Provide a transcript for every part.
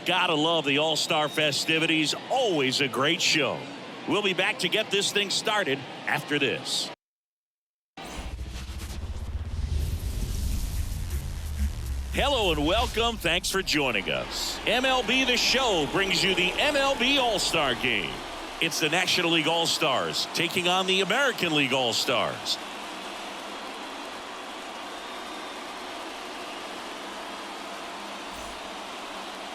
Gotta love the All-Star festivities. Always a great show. We'll be back to get this thing started after this. Hello and welcome. Thanks for joining us. MLB The Show brings you the MLB All-Star Game. It's the National League All-Stars taking on the American League All-Stars.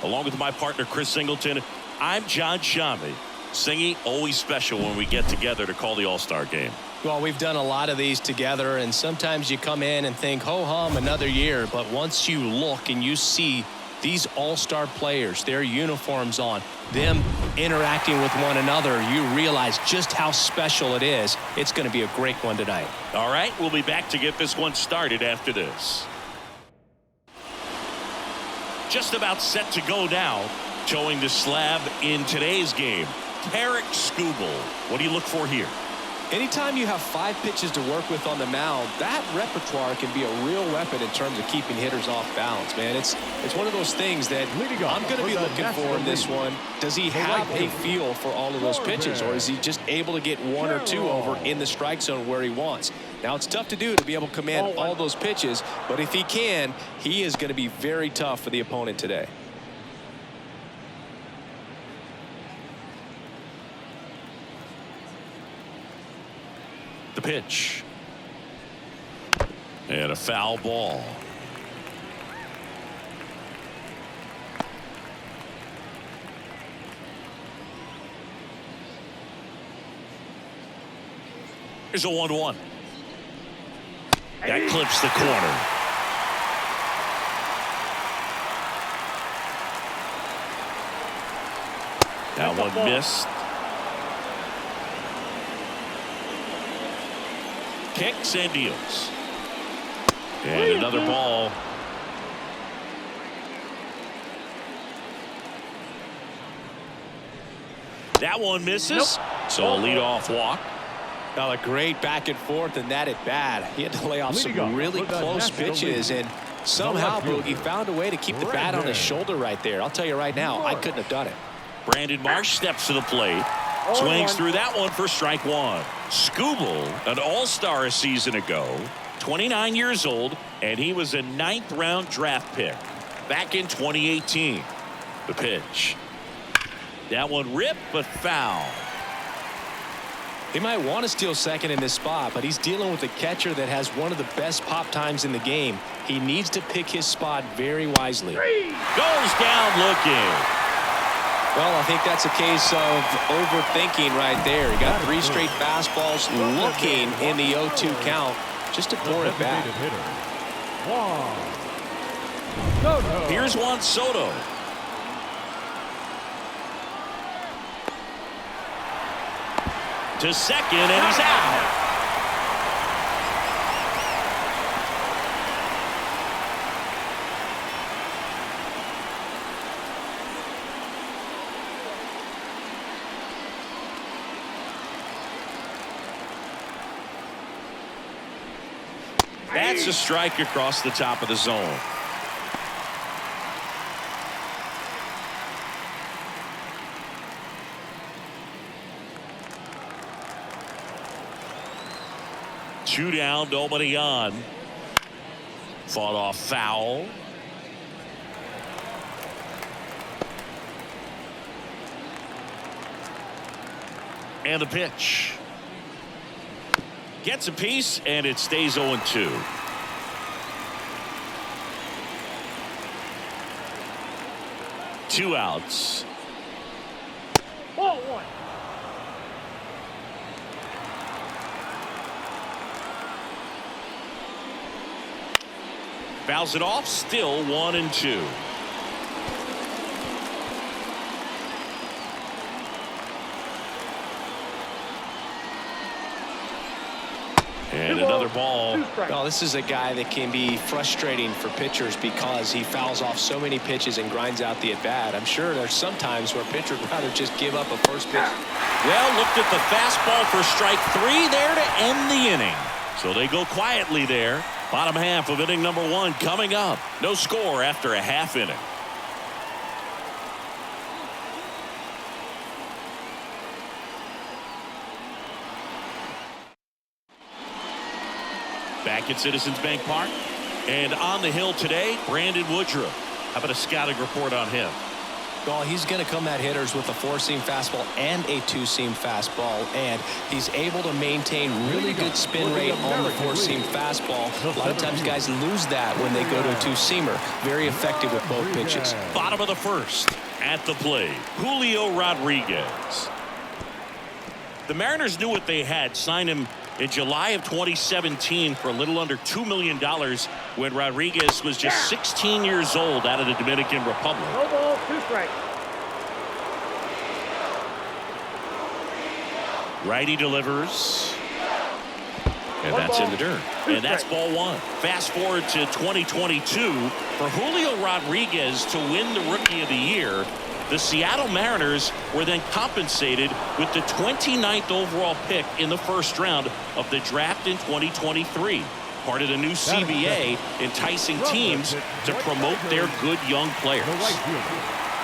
Along with my partner, Chris Singleton, I'm John Shambi. Singing, always special when we get together to call the All-Star Game. Well, we've done a lot of these together, and sometimes you come in and think, ho-hum, another year. But once you look and you see these All-Star players, their uniforms on, them interacting with one another, you realize just how special it is. It's going to be a great one tonight. All right, we'll be back to get this one started after this. Just about set to go now. Showing the slab in today's game, Tarik Skubal. What do you look for here? Anytime you have 5 pitches to work with on the mound, that repertoire can be a real weapon in terms of keeping hitters off balance, man. It's one of those things that I'm going to be looking for in this one. Does he have a feel for all of those pitches, or is he just able to get 1 or 2 over in the strike zone where he wants? Now, it's tough to do to be able to command all those pitches, but if he can, he is going to be very tough for the opponent today. The pitch. And a foul ball. Here's a 1-1. That clips the corner. That one missed. Kicks and deals. And another ball. That one misses. So a leadoff walk. Now a great back and forth, and that at bat. He had to lay off some really close pitches, and somehow Boogie found a way to keep the bat on his shoulder right there. I'll tell you right now, I couldn't have done it. Brandon Marsh steps to the plate. Swings through that one for strike 1. Skubal, an all-star a season ago, 29 years old, and he was a 9th-round draft pick back in 2018. The pitch. That one ripped, but foul. He might want to steal second in this spot, but he's dealing with a catcher that has one of the best pop times in the game. He needs to pick his spot very wisely. Goes down looking. Well, I think that's a case of overthinking right there. He got 3 straight fastballs looking in the 0-2 count just to pour it back. Here's Juan Soto. To second, and he's out. That's a strike across the top of the zone. Two down, nobody on. Fought off foul. And the pitch. Gets a piece, and it stays 0-2. Two outs. 1-1. Fouls it off, still 1-2. And another ball. Well, this is a guy that can be frustrating for pitchers because he fouls off so many pitches and grinds out the at-bat. I'm sure there's some times where a pitcher would rather just give up a first pitch. Well, looked at the fastball for strike 3 there to end the inning. So they go quietly there. Bottom half of inning number 1 coming up. No score after a half inning. Back at Citizens Bank Park. And on the hill today, Brandon Woodruff. How about a scouting report on him? Well, he's going to come at hitters with a four-seam fastball and a two-seam fastball, and he's able to maintain really good spin rate on the four-seam fastball. A lot of times guys lose that when they go to a two-seamer. Very effective with both pitches. Bottom of the first. At the plate, Julio Rodriguez. The Mariners knew what they had. Signed him in July of 2017 for a little under $2 million when Rodriguez was just 16 years old out of the Dominican Republic. No ball, 2 strikes. Righty delivers. And that's in the dirt. And that's ball 1. Fast forward to 2022. For Julio Rodriguez to win the Rookie of the Year, the Seattle Mariners were then compensated with the 29th overall pick in the first round of the draft in 2023. Part of the new CBA, enticing teams to promote their good young players.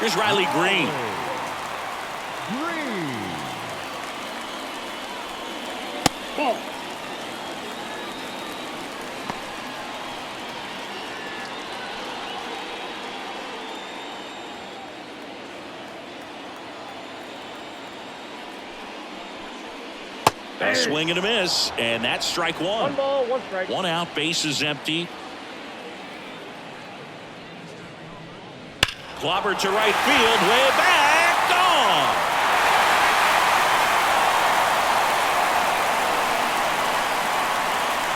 Here's Riley Green. Ball. A swing and a miss, and that's strike 1. 1 ball, 1 strike. 1 out, bases empty. Clobber to right field, way back, gone.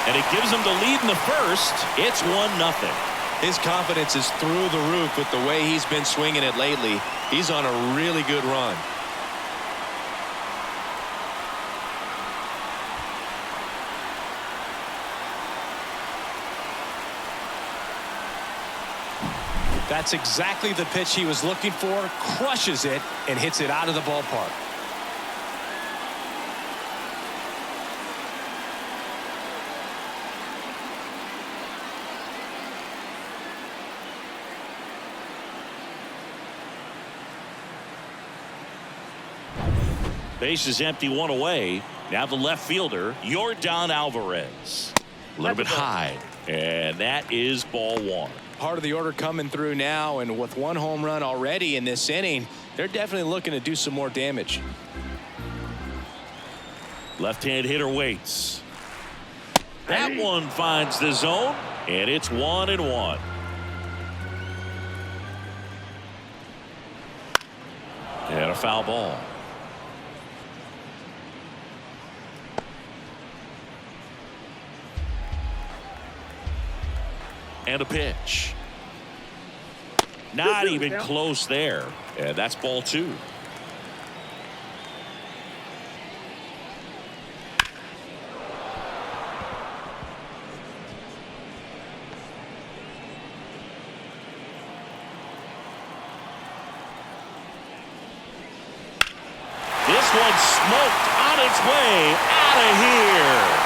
And it gives him the lead in the first. It's 1-0. His confidence is through the roof with the way he's been swinging it lately. He's on a really good run. That's exactly the pitch he was looking for. Crushes it and hits it out of the ballpark. Base is empty, 1 away. Now the left fielder, Yordan Alvarez. A little bit high, and that is ball 1. Part of the order coming through now, and with 1 home run already in this inning, they're definitely looking to do some more damage. Left-hand hitter waits. That one finds the zone, and it's 1-1. And a foul ball. And a pitch. Not even close there. And that's ball 2. This one's smoked on its way out of here.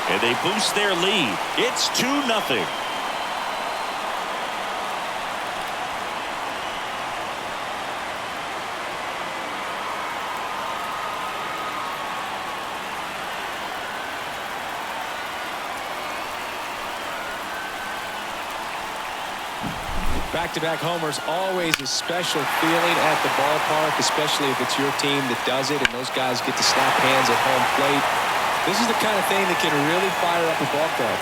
And they boost their lead. It's 2-0. Back-to-back homers, always a special feeling at the ballpark, especially if it's your team that does it and those guys get to slap hands at home plate. This is the kind of thing that can really fire up a ball club.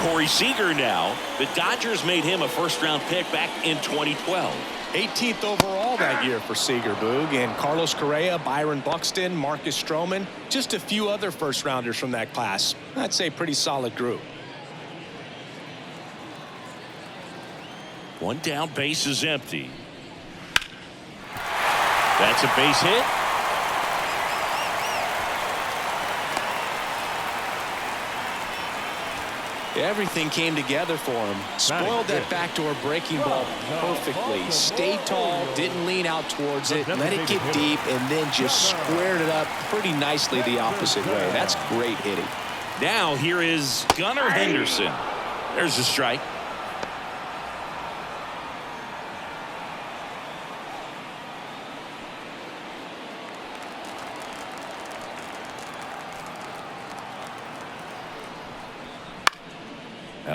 Corey Seager now. The Dodgers made him a first-round pick back in 2012. 18th overall that year for Seager, Boog. And Carlos Correa, Byron Buxton, Marcus Stroman, just a few other first-rounders from that class. I'd say pretty solid group. 1 down, base is empty. That's a base hit. Everything came together for him. Spoiled that backdoor breaking ball perfectly. Stayed tall, didn't lean out towards it, let it get deep, and then just squared it up pretty nicely the opposite way. That's great hitting. Now here is Gunnar Henderson. There's a strike.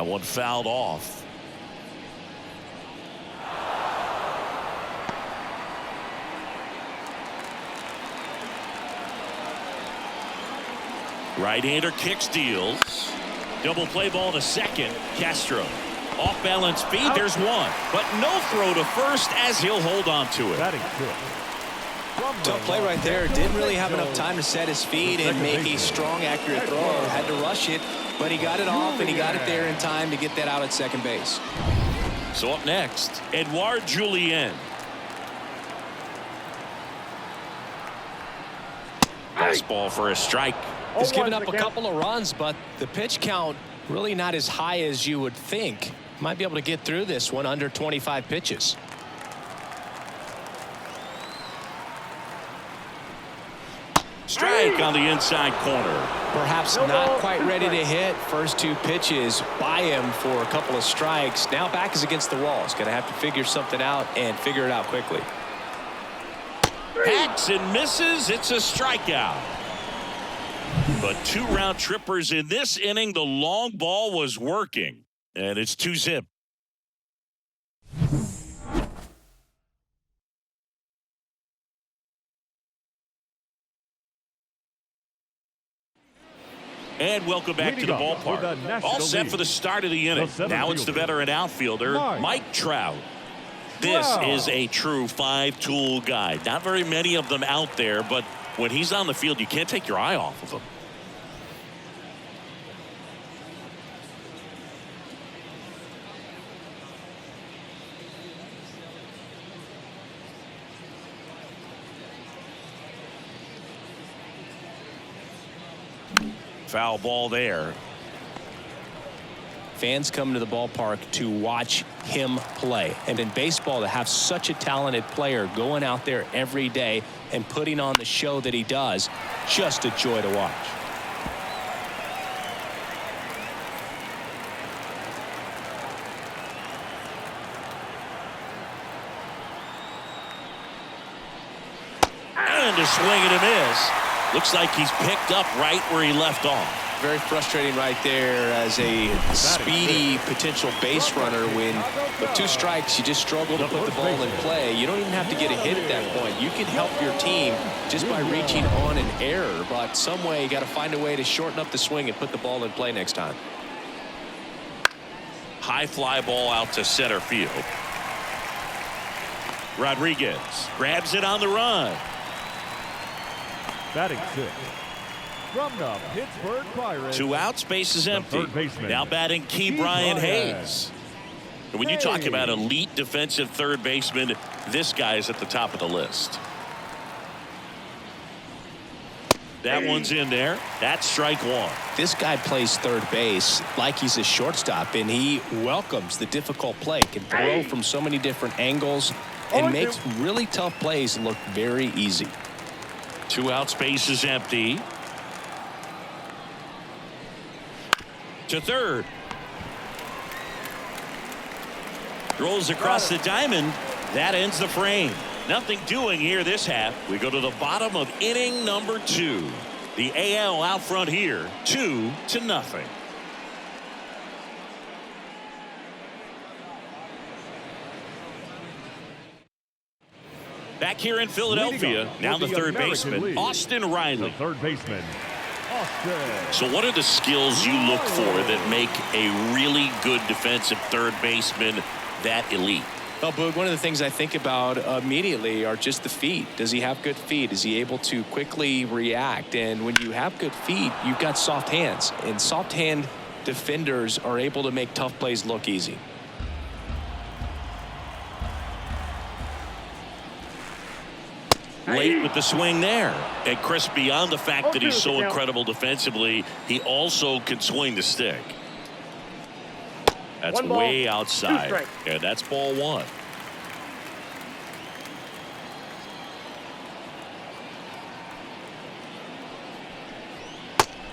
That one fouled off. Right-hander kicks, deals. Double play ball to second. Castro. Off-balance feed. There's one. But no throw to first as he'll hold on to it. Tough play right there. Didn't really have enough time to set his feet and make a strong, accurate throw. Had to rush it, but he got it off, and he got it there in time to get that out at second base. So up next, Edouard Julien. Fastball for a strike. He's given up a couple of runs, but the pitch count really not as high as you would think. Might be able to get through this one under 25 pitches. Strike on the inside corner. Perhaps not quite ready to hit. First two pitches by him for a couple of strikes. Now back is against the wall. He's going to have to figure something out and figure it out quickly. Hacks and misses. It's a strikeout. But two round trippers in this inning. The long ball was working. And it's 2-zip. And welcome back to the ballpark. All set for the start of the inning. Now it's the veteran outfielder, Mike Trout. This is a true five-tool guy. Not very many of them out there, but when he's on the field, you can't take your eye off of him. Foul ball there. Fans come to the ballpark to watch him play. And in baseball, to have such a talented player going out there every day and putting on the show that he does, just a joy to watch. And a swing and a miss. Looks like he's picked up right where he left off. Very frustrating right there as a speedy potential base runner when with two strikes you just struggle to put the ball in play. You don't even have to get a hit at that point. You can help your team just by reaching on an error, but some way you got to find a way to shorten up the swing and put the ball in play next time. High fly ball out to center field. Rodriguez grabs it on the run. Batting sixth from the Pittsburgh Pirates. Two outs, base is empty. Now batting Key Brian Hayes. And when you talk about elite defensive third baseman, this guy is at the top of the list. That one's in there. That's strike one. This guy plays third base like he's a shortstop, and he welcomes the difficult play. Can throw from so many different angles and makes really tough plays look very easy. Two outs, base is empty. To third. Rolls across the diamond. That ends the frame. Nothing doing here this half. We go to the bottom of inning number 2. The AL out front here, 2-0. Back here in Philadelphia, now the third baseman, Austin Riley. The third baseman, Austin. So what are the skills you look for that make a really good defensive third baseman that elite? Well, Boog, one of the things I think about immediately are just the feet. Does he have good feet? Is he able to quickly react? And when you have good feet, you've got soft hands. And soft hand defenders are able to make tough plays look easy. Late with the swing there. And Chris, beyond the fact that he's so incredible defensively, he also can swing the stick. That's way outside. And that's ball one.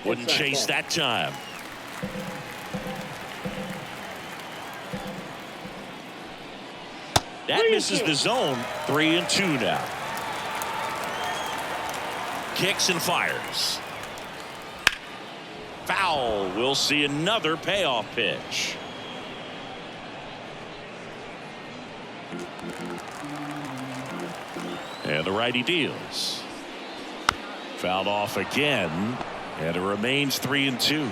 Wouldn't chase that time. That misses the zone. 3-2 now. Kicks and fires. Foul. We'll see another payoff pitch. And the righty deals. Fouled off again, and it remains 3-2.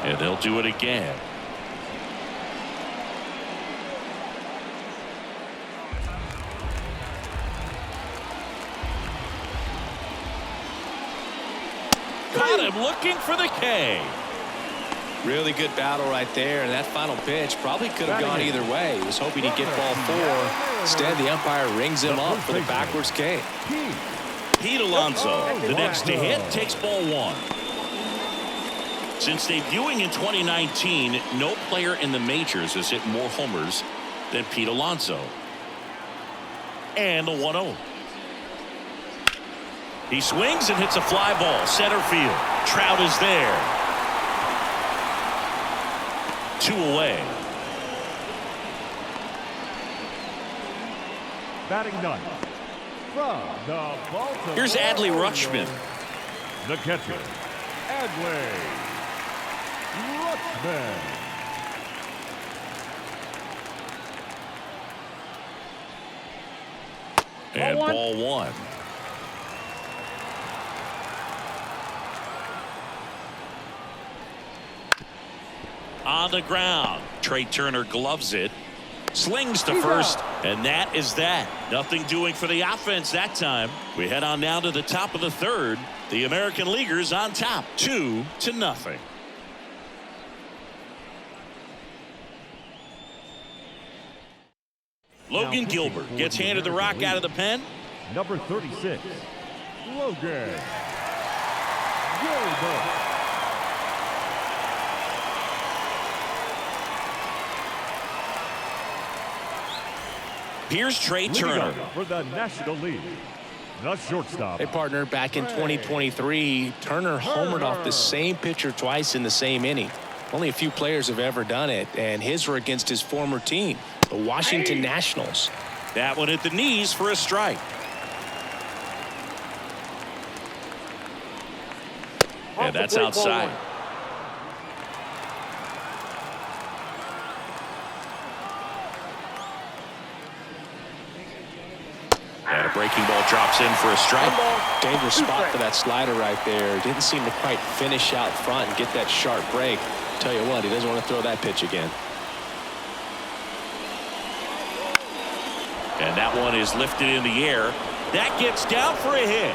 And they'll do it again. Caught him looking for the K. Really good battle right there, and that final pitch probably could have gone either way. He was hoping he'd get ball 4. Instead, the umpire rings him up for the backwards K. Pete Alonso, the next to hit, takes ball 1. Since debuting in 2019, no player in the majors has hit more homers than Pete Alonso. And the 1-0. He swings and hits a fly ball center field. Trout is there. 2 away. Batting ninth. From the Baltimore Here's Adley Rutschman. The catcher, Adley Rutschman. And ball 1. On the ground. Trey Turner gloves it. Slings to first. And that is that. Nothing doing for the offense that time. We head on now to the top of the 3rd. The American Leaguers on top. 2-0. Logan Gilbert gets handed the rock out of the pen. Number 36, Logan Gilbert. Here's Trey Turner. For the National League, the shortstop. Hey, partner, back in 2023, Turner homered off the same pitcher twice in the same inning. Only a few players have ever done it, and his were against his former team, the Washington Nationals. That one at the knees for a strike. And that's outside. And a breaking ball drops in for a strike. Dangerous spot for that slider right there. Didn't seem to quite finish out front and get that sharp break. Tell you what, he doesn't want to throw that pitch again. And that one is lifted in the air. That gets down for a hit.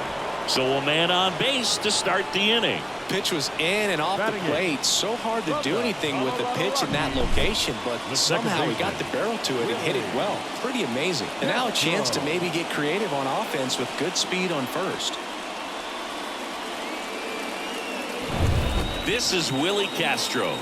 So a man on base to start the inning. Pitch was in and off the plate. So hard to do anything with the pitch in that location, but somehow he got the barrel to it and hit it well. Pretty amazing. And now a chance to maybe get creative on offense with good speed on first. This is Willie Castro.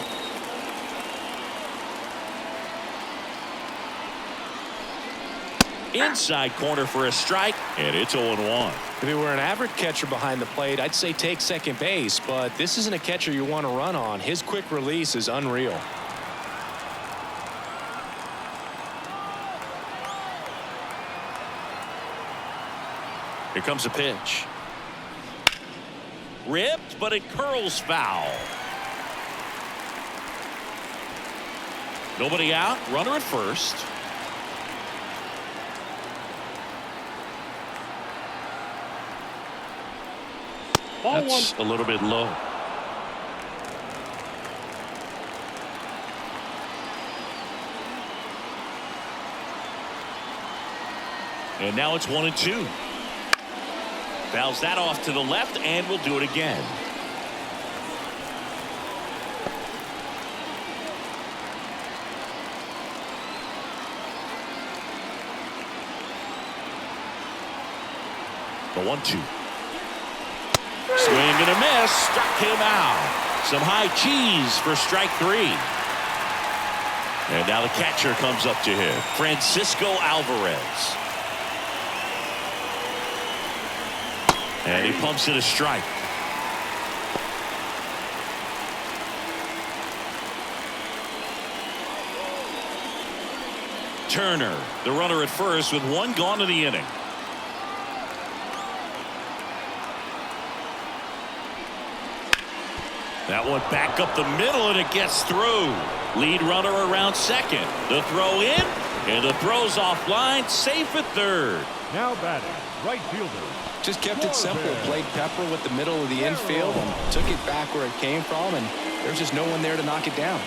Inside corner for a strike, and it's 0-1. If he were an average catcher behind the plate, I'd say take second base, but this isn't a catcher you want to run on. His quick release is unreal. Here comes a pitch. Ripped, but it curls foul. Nobody out, runner at first. That's a little bit low. And now it's 1-2. Fouls that off to the left, and we'll do it again. The 1-2. Swing and a miss. Struck him out. Some high cheese for strike 3. And now the catcher comes up to him. Francisco Alvarez. And he pumps it a strike. Turner, the runner at first with one gone in the inning. That one back up the middle, and it gets through. Lead runner around second. The throw in, and the throw's offline. Safe at third. Now batting, right fielder. Just kept it simple. Played pepper with the middle of the infield and took it back where it came from, and there's just no one there to knock it down.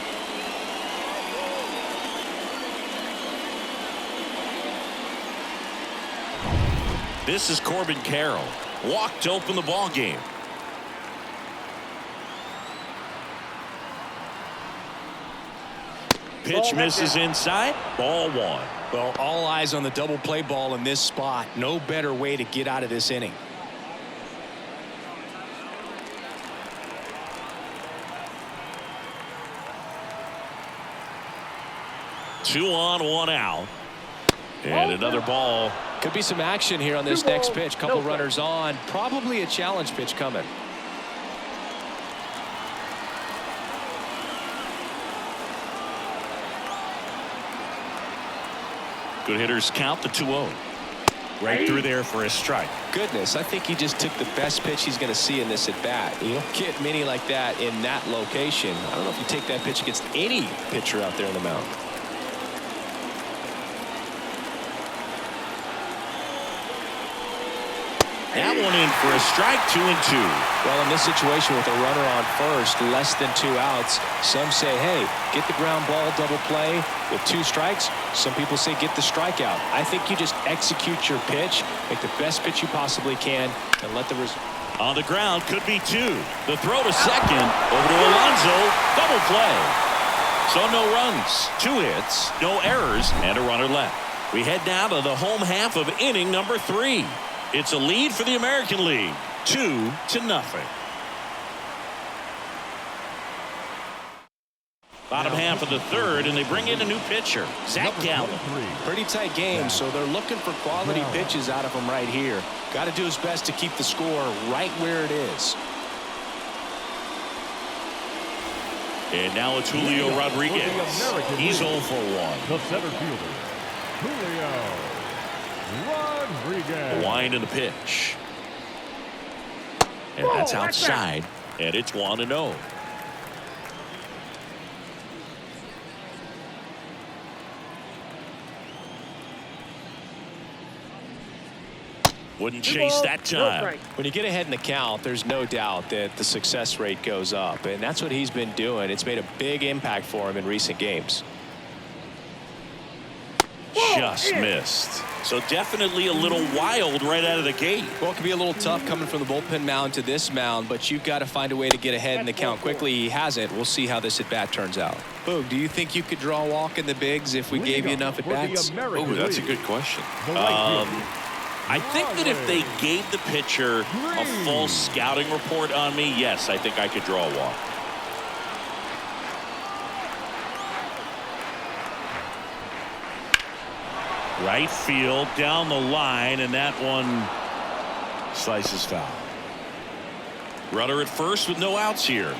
This is Corbin Carroll. Walked to open the ball game. Pitch misses inside. Ball one. Well, all eyes on the double play ball in this spot. No better way to get out of this inning. Two on, one out. And another ball. Could be some action here on this next pitch. Couple runners on. Probably a challenge pitch coming. Good hitters count the 2-0. Right through there for a strike. Goodness, I think he just took the best pitch he's going to see in this at bat. You don't get many like that in that location. I don't know if you take that pitch against any pitcher out there on the mound. That one in for a strike. 2-2. Well, in this situation with a runner on first, less than 2 outs, some say, hey, get the ground ball, double play with 2 strikes. Some people say get the strikeout. I think you just execute your pitch, make the best pitch you possibly can, and let the result. On the ground, could be 2. The throw to second, over to Alonso, double play. So no runs, 2 hits, no errors, and a runner left. We head now to the home half of inning number 3. It's a lead for the American League, 2-0. Bottom half of the third, and they bring in a new pitcher, Zach Gallen. Pretty tight game, so they're looking for quality pitches out of him right here. Got to do his best to keep the score right where it is. And now it's Julio Rodriguez. He's 0 for 1. The center fielder, Julio Rodriguez. Wind in the pitch. And that's outside. And it's 1-0. Wouldn't chase that time. When you get ahead in the count, there's no doubt that the success rate goes up. And that's what he's been doing. It's made a big impact for him in recent games. Just missed. So definitely a little wild right out of the gate. Well, it can be a little tough coming from the bullpen mound to this mound, but you've got to find a way to get ahead in the count quickly. He hasn't. We'll see how this at-bat turns out. Boog, do you think you could draw a walk in the bigs if we gave you enough at-bats? Oh, that's a good question. I think that if they gave the pitcher a full scouting report on me, yes, I think I could draw a walk. Right field, down the line, and that one slices foul. Runner at first with no outs here.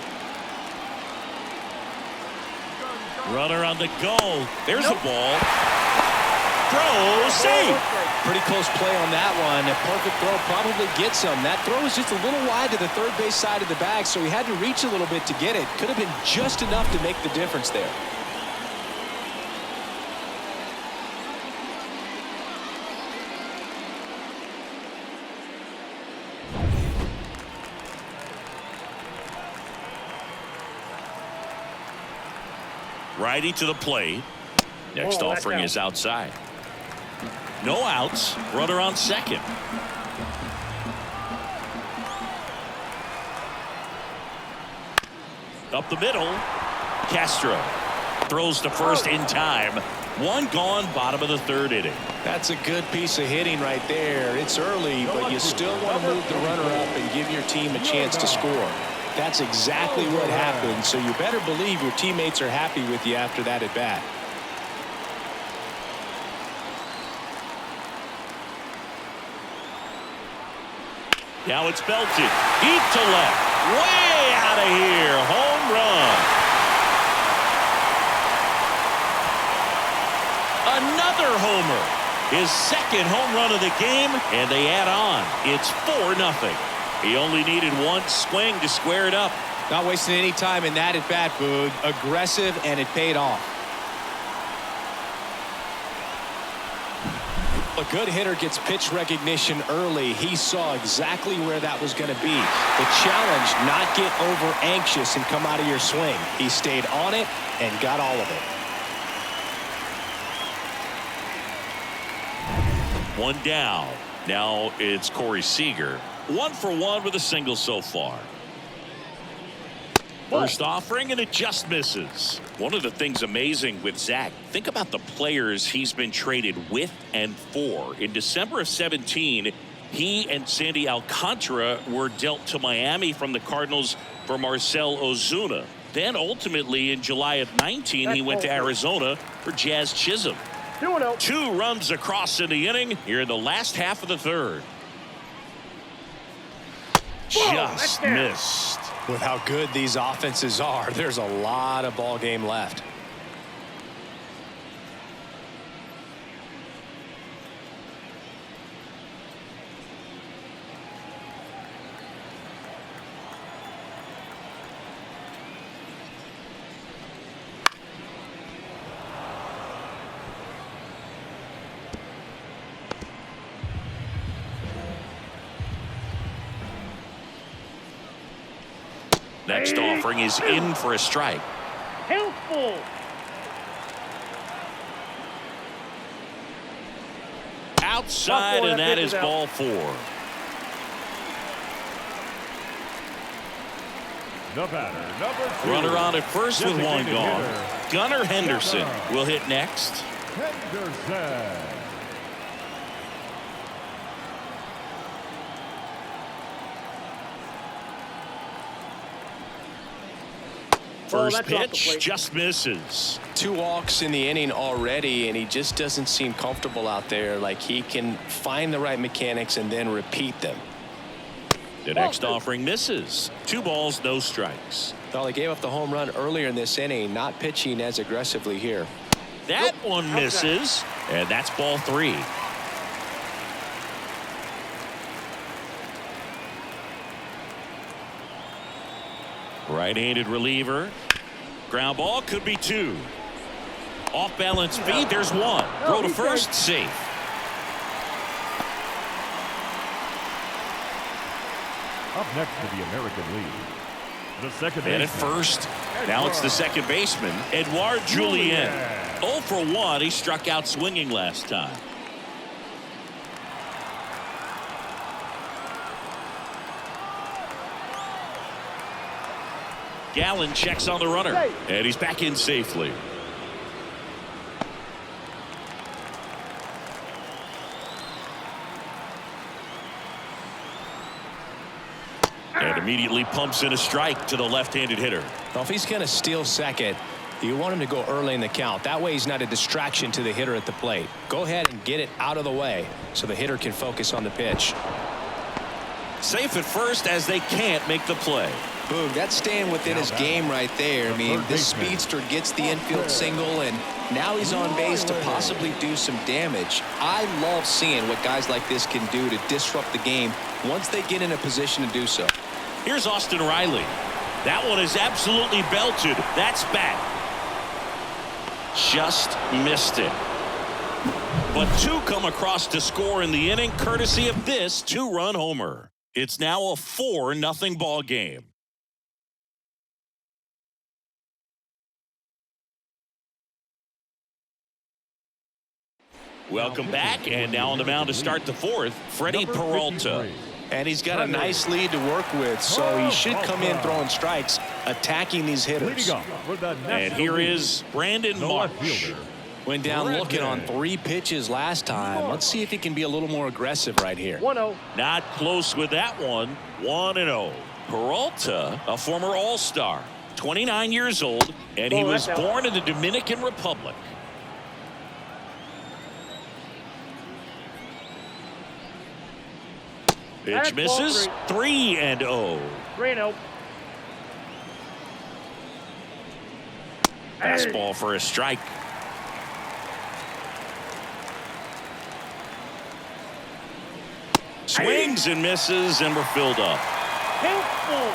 Runner on the go. There's a ball. Throw, safe. Pretty close play on that one. A perfect throw probably gets him. That throw was just a little wide to the third base side of the bag, so he had to reach a little bit to get it. Could have been just enough to make the difference there. Righty to the plate. Next offering is outside. No outs. Runner on second. Up the middle. Castro throws to first in time. One gone, bottom of the third inning. That's a good piece of hitting right there. It's early, but you still want to move the runner up and give your team a chance to score. That's exactly what happened, so you better believe your teammates are happy with you after that at bat. Now it's belted deep to left, way out of here. Home run. Another homer, his second home run of the game, and they add on. It's 4-0. He only needed one swing to square it up. Not wasting any time in that at bat, Boog. Aggressive, and it paid off. A good hitter gets pitch recognition early. He saw exactly where that was going to be. The challenge, not get over anxious and come out of your swing. He stayed on it and got all of it. One down. Now it's Corey Seager. 1 for 1 with a single so far. First offering, and it just misses. One of the things amazing with Zach, think about the players he's been traded with and for. In December of 17, he and Sandy Alcantara were dealt to Miami from the Cardinals for Marcell Ozuna. Then ultimately in July of 19, he went to Arizona for Jazz Chisholm. 2-0. 2 runs across in the inning here in the last half of the third. Just missed. With how good these offenses are, there's a lot of ball game left. Next offering is in for a strike. Helpful. Outside, and that is ball 4. The batter, number 2. Runner on at first with 1 Designated gone. hitter, Gunnar Henderson will hit next. Henderson. First that's off the pitch plate. just misses. 2 walks in the inning already, and he just doesn't seem comfortable out there. Like he can find the right mechanics and then repeat them. The next offering misses. 2 balls, no strikes. Well, he gave up the home run earlier in this inning, not pitching as aggressively here. That one misses, and that's ball 3. Right-handed reliever. Ground ball, could be 2. Off balance feed, there's 1. Throw to first, safe. Up next to the American League, the second And at baseman, first, now it's the second baseman, Edouard Julien. 0 for 1, he struck out swinging last time. Gallen checks on the runner, and he's back in safely. And immediately pumps in a strike to the left-handed hitter. Well, if he's going to steal second, you want him to go early in the count. That way he's not a distraction to the hitter at the plate. Go ahead and get it out of the way so the hitter can focus on the pitch. Safe at first as they can't make the play. Boog, that's staying within his game right there. I mean, this speedster gets the infield single, and now he's on base to possibly do some damage. I love seeing what guys like this can do to disrupt the game once they get in a position to do so. Here's Austin Riley. That one is absolutely belted. That's back. Just missed it. But 2 come across to score in the inning, courtesy of this 2-run homer. It's now a 4-0 ball game. Welcome back, and now on the mound to start the 4th, Freddie Peralta. And he's got a nice lead to work with, so he should come in throwing strikes, attacking these hitters. And here is Brandon Marsh. Went down looking on 3 pitches last time. Let's see if he can be a little more aggressive right here. 1-0. Not close with that one. 1-0. Peralta, a former All-Star, 29 years old, and he was born in the Dominican Republic. Pitch misses. 3-0. 3-0. Fastball for a strike. Swings and misses, and we're filled up. Helpful.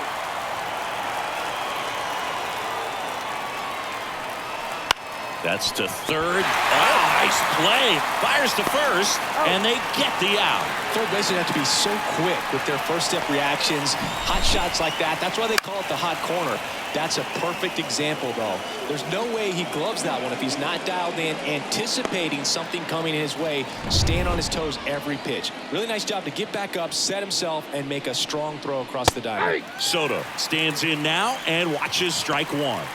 That's to third. Oh, nice play. Fires to first, and they get the out. Third basemen have to be so quick with their first step reactions. Hot shots like that. That's why they call it the hot corner. That's a perfect example, though. There's no way he gloves that one if he's not dialed in, anticipating something coming his way, staying on his toes every pitch. Really nice job to get back up, set himself, and make a strong throw across the diamond. Soto stands in now and watches strike one.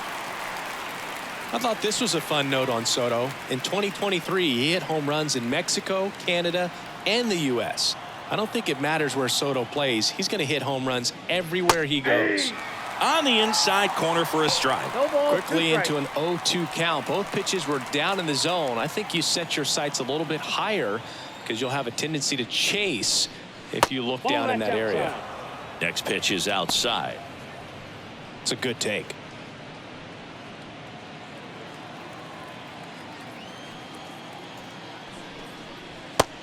I thought this was a fun note on Soto. In 2023, he hit home runs in Mexico, Canada, and the U.S. I don't think it matters where Soto plays. He's going to hit home runs everywhere he goes. On the inside corner for a strike. No ball, Quickly 2 into strikes. an 0-2 count. Both pitches were down in the zone. I think you set your sights a little bit higher because you'll have a tendency to chase if you look down in that area. Next pitch is outside. It's a good take.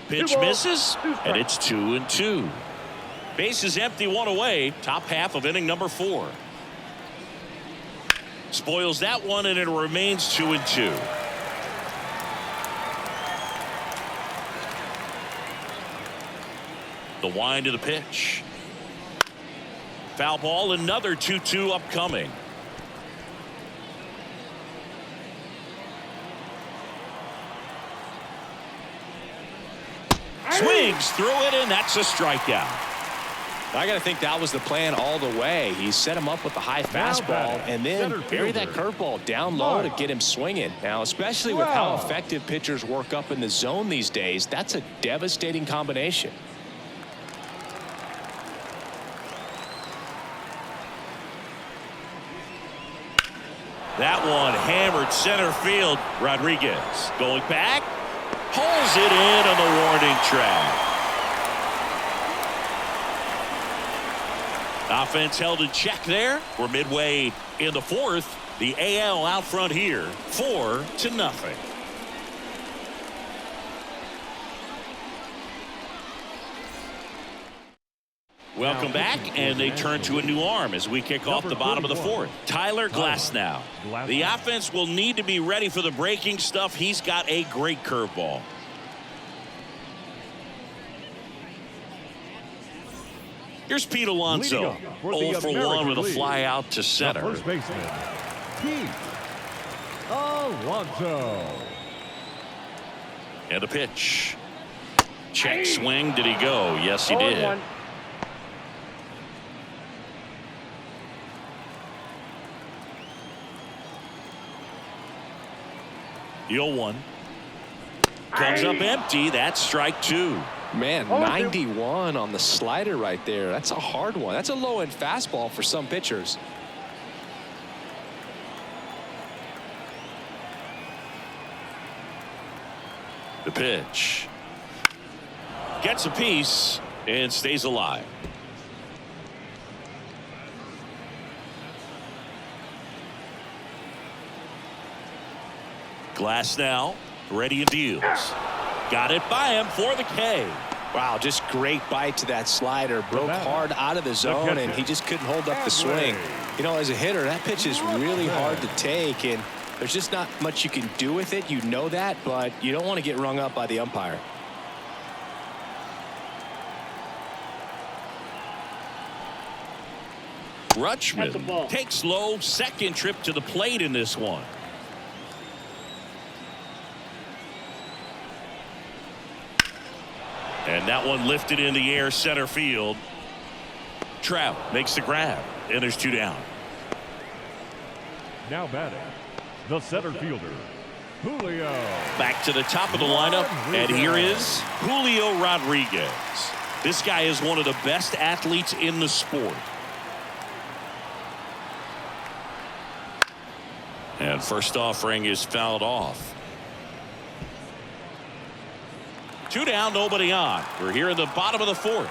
Pitch misses, and it's 2-2. Base is empty, one away. Top half of inning number 4. Spoils that one, and it remains 2-2. The wind of the pitch. Foul ball, another 2-2 upcoming. Swings through it, and that's a strikeout. I got to think that was the plan all the way. He set him up with the high fastball and then bury that curveball down low to get him swinging. Now, especially with how effective pitchers work up in the zone these days, that's a devastating combination. That one hammered center field. Rodriguez going back. Pulls it in on the warning track. Offense held in check there. We're midway in the 4th. The AL out front here, 4-0. Welcome back, and they turn to a new arm as we kick off the bottom of the 4th. Tyler Glasnow. The offense will need to be ready for the breaking stuff. He's got a great curveball. Here's Pete Alonso. 0 for 1 with a fly out to center. First baseman, Pete Alonso. And a pitch. Check swing. Did he go? Yes, he did. 0-1. The 0-1 comes up empty. That's strike 2. Man, 91 on the slider right there. That's a hard one. That's a low-end fastball for some pitchers. The pitch. Gets a piece and stays alive. Glasnow ready and deals. Got it by him for the K. Wow, just great bite to that slider. Broke hard out of the zone, and he just couldn't hold up the swing. You know, as a hitter, that pitch is really hard to take, and there's just not much you can do with it. You know that, but you don't want to get rung up by the umpire. Rutschman takes low, second trip to the plate in this one. And that one lifted in the air center field. Trout makes the grab, and there's 2 down. Now batting, the center fielder, Julio. Back to the top of the lineup, and here is Julio Rodriguez. This guy is one of the best athletes in the sport. And first offering is fouled off. 2 down, nobody on. We're here in the bottom of the 4th.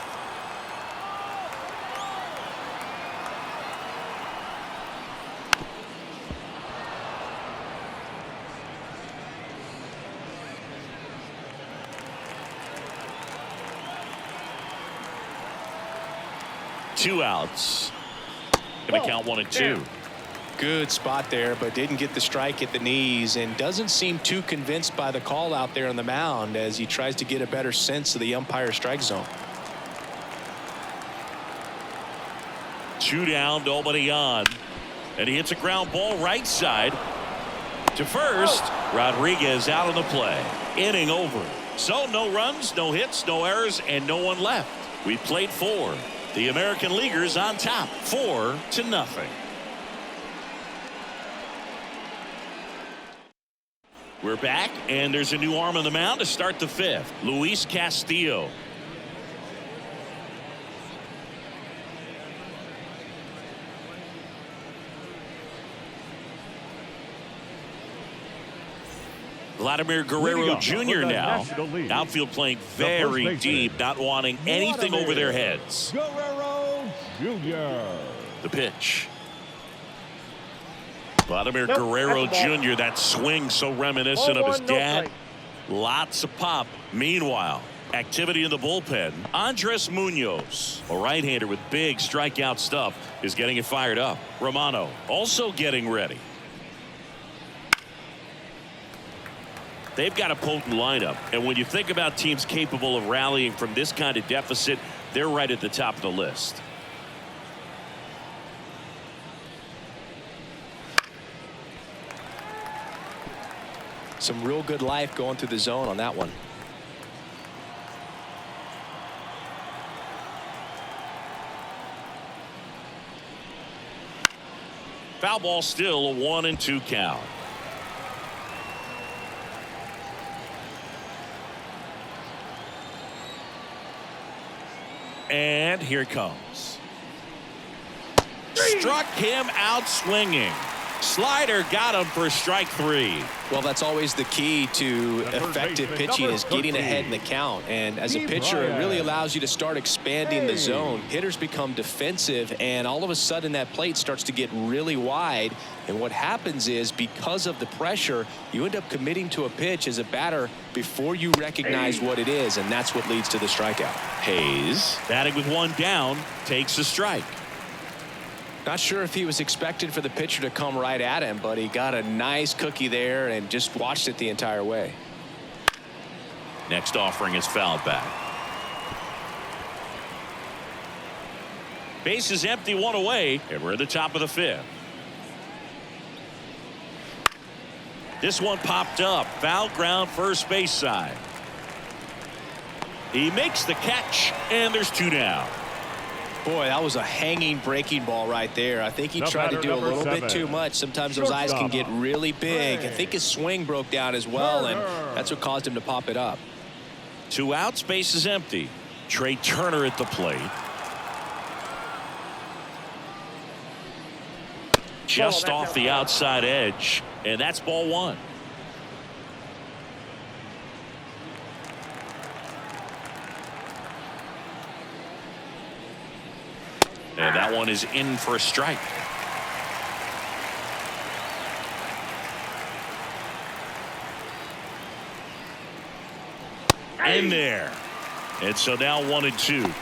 Two outs. Going to count 1 and 2. Good spot there, but didn't get the strike at the knees and doesn't seem too convinced by the call out there on the mound as he tries to get a better sense of the umpire strike zone. 2 down, nobody on. And he hits a ground ball right side to first. Rodriguez out on the play. Inning over. So no runs, no hits, no errors, and no one left. We played 4. The American Leaguers on top, 4-0. We're back, and there's a new arm on the mound to start the 5th. Luis Castillo. Vladimir Guerrero Jr. now. Outfield playing very deep, not wanting anything over their heads. Guerrero Jr. The pitch. Vladimir Guerrero Jr., that swing so reminiscent of his dad. Lots of pop. Meanwhile, activity in the bullpen. Andres Munoz, a right-hander with big strikeout stuff, is getting it fired up. Romano also getting ready. They've got a potent lineup, and when you think about teams capable of rallying from this kind of deficit, they're right at the top of the list. Some real good life going through the zone on that one. Foul ball, still a 1-2 count. And here it comes. Struck him out swinging. Slider got him for strike 3. Well, that's always the key to effective pitching, is getting ahead in the count. And as a pitcher, it really allows you to start expanding the zone. Hitters become defensive, and all of a sudden that plate starts to get really wide. And what happens is, because of the pressure, you end up committing to a pitch as a batter before you recognize what it is, and that's what leads to the strikeout. Hayes, batting with 1 down, takes a strike. Not sure if he was expected for the pitcher to come right at him, but he got a nice cookie there and just watched it the entire way. Next offering is fouled back. Base is empty, 1 away, and we're at the top of the 5th. This one popped up. Foul ground, first base side. He makes the catch, and there's 2 down. Boy, that was a hanging breaking ball right there. I think he tried to do a little bit too much. Sometimes those eyes can get really big. I think his swing broke down as well, and that's what caused him to pop it up. 2 outs, base is empty. Trey Turner at the plate. Just off the outside edge, and that's ball 1. And that one is in for a strike. In there. And so now 1-2.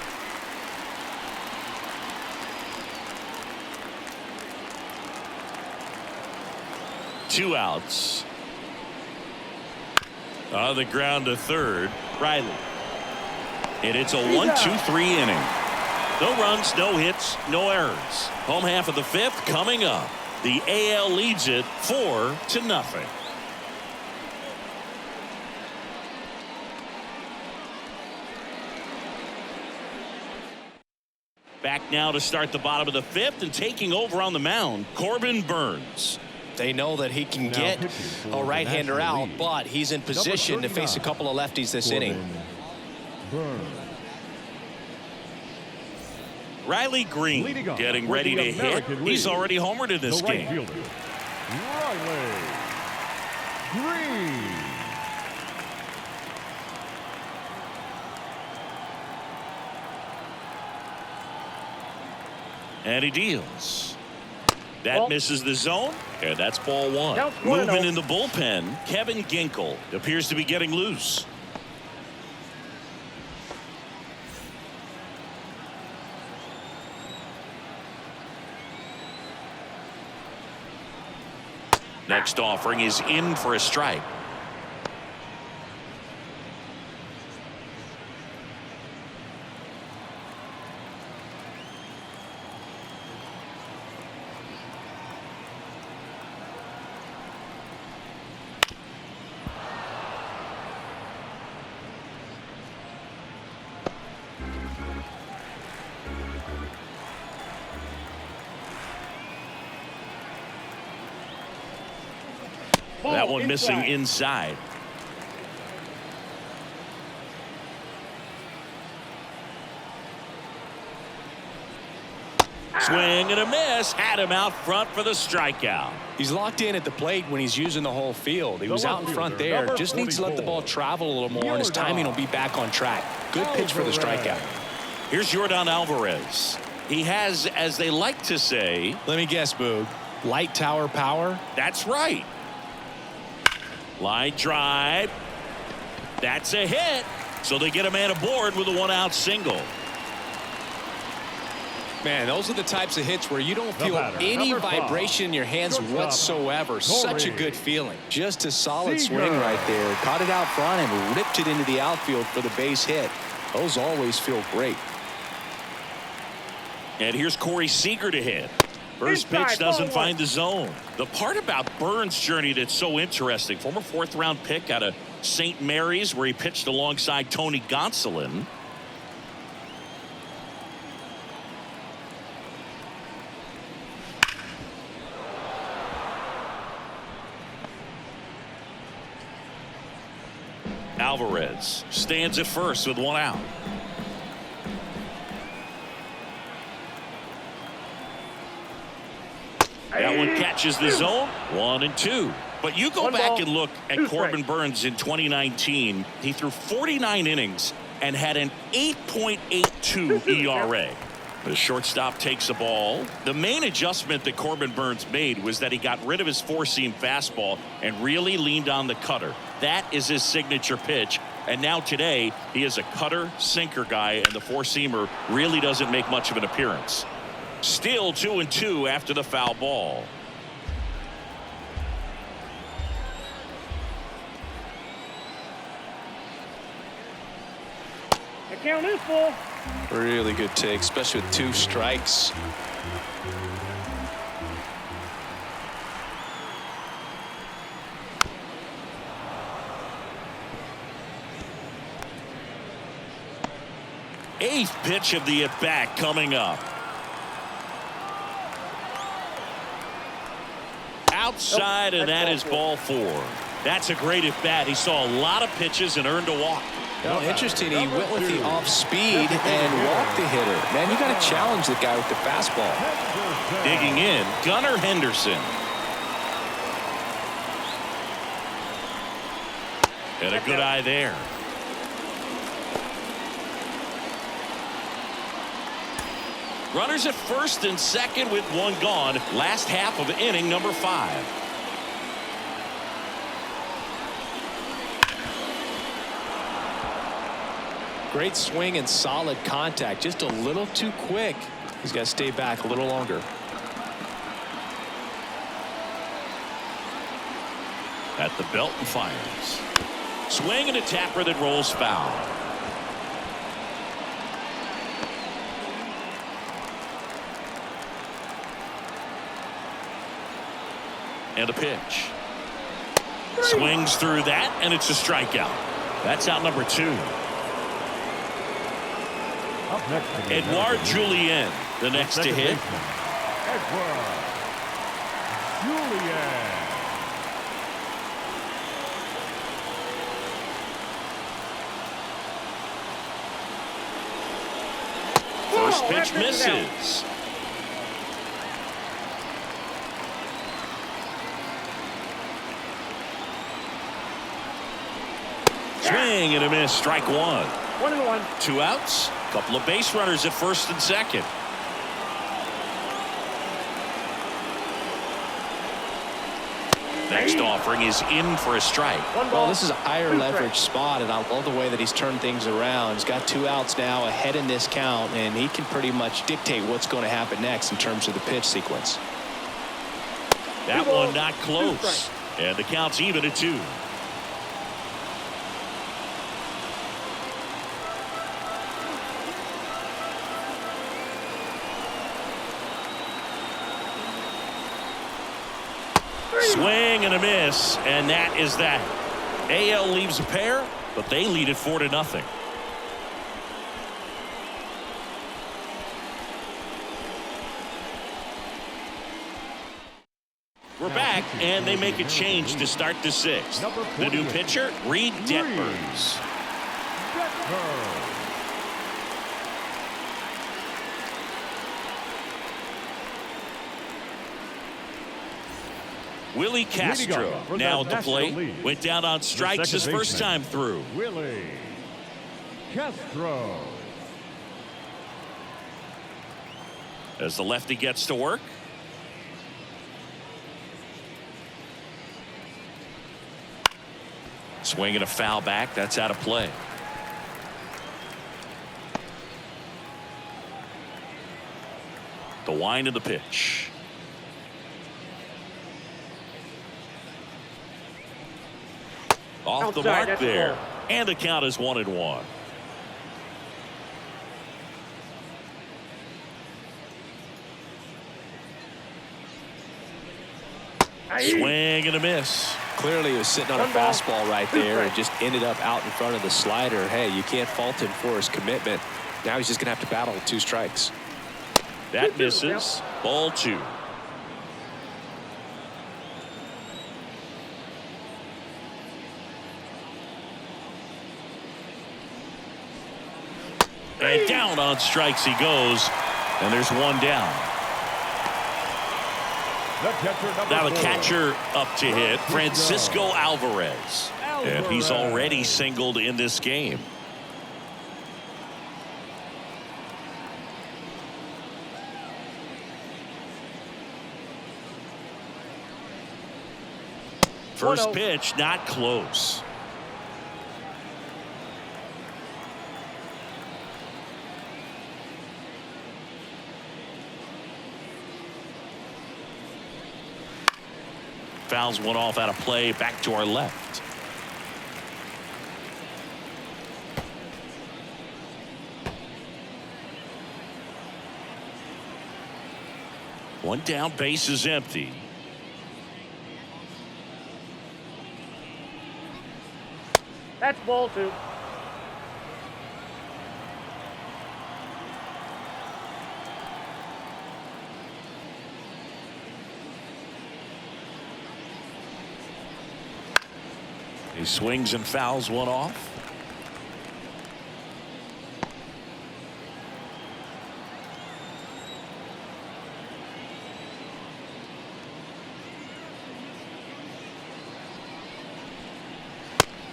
Two outs. On the ground to third. Riley. And it's a 1-2-3 inning. No runs, no hits, no errors. Home half of the 5th coming up. The AL leads it 4-0. Back now to start the bottom of the 5th, and taking over on the mound, Corbin Burns. They know that he can get a right-hander out, but he's in position to face a couple of lefties this inning. Riley Green getting ready to hit. He's already homered in this game. Riley Green. And he deals. That misses the zone, and that's ball 1. Count Moving in the bullpen, Kevin Ginkel appears to be getting loose. Next offering is in for a strike. That one missing inside. Swing and a miss. Had him out front for the strikeout. He's locked in at the plate when he's using the whole field. He was out in front there. Just needs to let the ball travel a little more, and his timing will be back on track. Good pitch for the strikeout. Here's Yordan Alvarez. He has, as they like to say, let me guess, Boog, light tower power? That's right. Line drive. That's a hit. So they get a man aboard with a one-out single. Man, those are the types of hits where you don't feel any vibration in your hands whatsoever. Such a good feeling. Just a solid swing right there. Caught it out front and ripped it into the outfield for the base hit. Those always feel great. And here's Corey Seager to hit. First pitch doesn't find the zone. The part about Burns' journey that's so interesting, former fourth-round pick out of St. Mary's, where he pitched alongside Tony Gonsolin. Alvarez stands at first with one out. That one catches the zone. 1-2. But you go back and look at Corbin Burns in 2019. He threw 49 innings and had an 8.82 ERA. The shortstop takes the ball. The main adjustment that Corbin Burns made was that he got rid of his four-seam fastball and really leaned on the cutter. That is his signature pitch. And now today, he is a cutter sinker guy, and the four-seamer really doesn't make much of an appearance. Still 2-2 after the foul ball. The count is full. Really good take, especially with 2 strikes. Eighth pitch of the at-bat coming up. Outside, and that is ball 4. That's a great at-bat. He saw a lot of pitches and earned a walk. Well, interesting. He went with the off speed and walked the hitter. Man, you got to challenge the guy with the fastball. Digging in, Gunnar Henderson. And a good eye there. Runners at first and second with one gone. Last half of inning number 5. Great swing and solid contact. Just a little too quick. He's got to stay back a little longer. At the belt and fires. Swing and a tapper that rolls foul. And a pitch. Swings through that, and it's a strikeout. That's out number 2. Up next, Edouard Julien, the next to hit. Edouard Julien. First pitch misses. Swing and a miss. Strike 1. 1-1. 2 outs. Couple of base runners at first and second. Next offering is in for a strike. Well, this is a higher leverage spot, and I love the way that he's turned things around. He's got 2 outs now ahead in this count, and he can pretty much dictate what's going to happen next in terms of the pitch sequence. That one not close. And the count's even at 2. Swing and a miss, and that is that. AL leaves a pair, but they lead it 4-0. We're back, and they make a change to start the 6th. The new pitcher, Reed Detmers. Willie Castro now at the plate. Went down on strikes his first time through. Willie Castro. As the lefty gets to work. Swinging a foul back. That's out of play. The wind of the pitch. Off the mark there. And the count is 1-1. Swing and a miss. Clearly he was sitting on a fastball right there and just ended up out in front of the slider. Hey, you can't fault him for his commitment. Now he's just going to have to battle with 2 strikes. That misses. Ball 2. And down on strikes he goes. And there's one down. Now the catcher up to hit, Francisco Alvarez. And he's already singled in this game. First pitch, not close. Fouls one off out of play, back to our left. One down, base is empty. That's ball 2. He swings and fouls one off.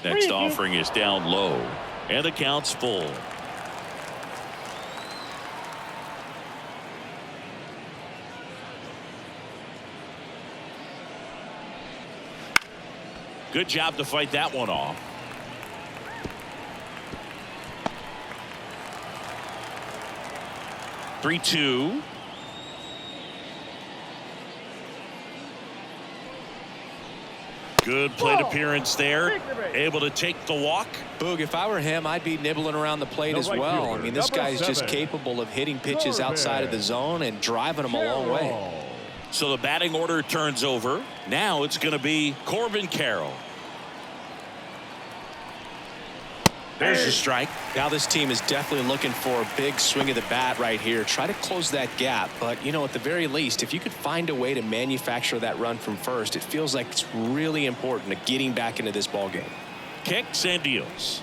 Next offering is down low, and the count's full. Good job to fight that one off. Three, 2. Good plate appearance there. Able to take the walk. Boog, if I were him, I'd be nibbling around the plate as well. I mean, this guy's just capable of hitting pitches outside of the zone and driving them a long way. So the batting order turns over. Now it's going to be Corbin Carroll. There's a strike. Now this team is definitely looking for a big swing of the bat right here. Try to close that gap. But, you know, at the very least, if you could find a way to manufacture that run from first, it feels like it's really important to getting back into this ball game. Kicks and deals.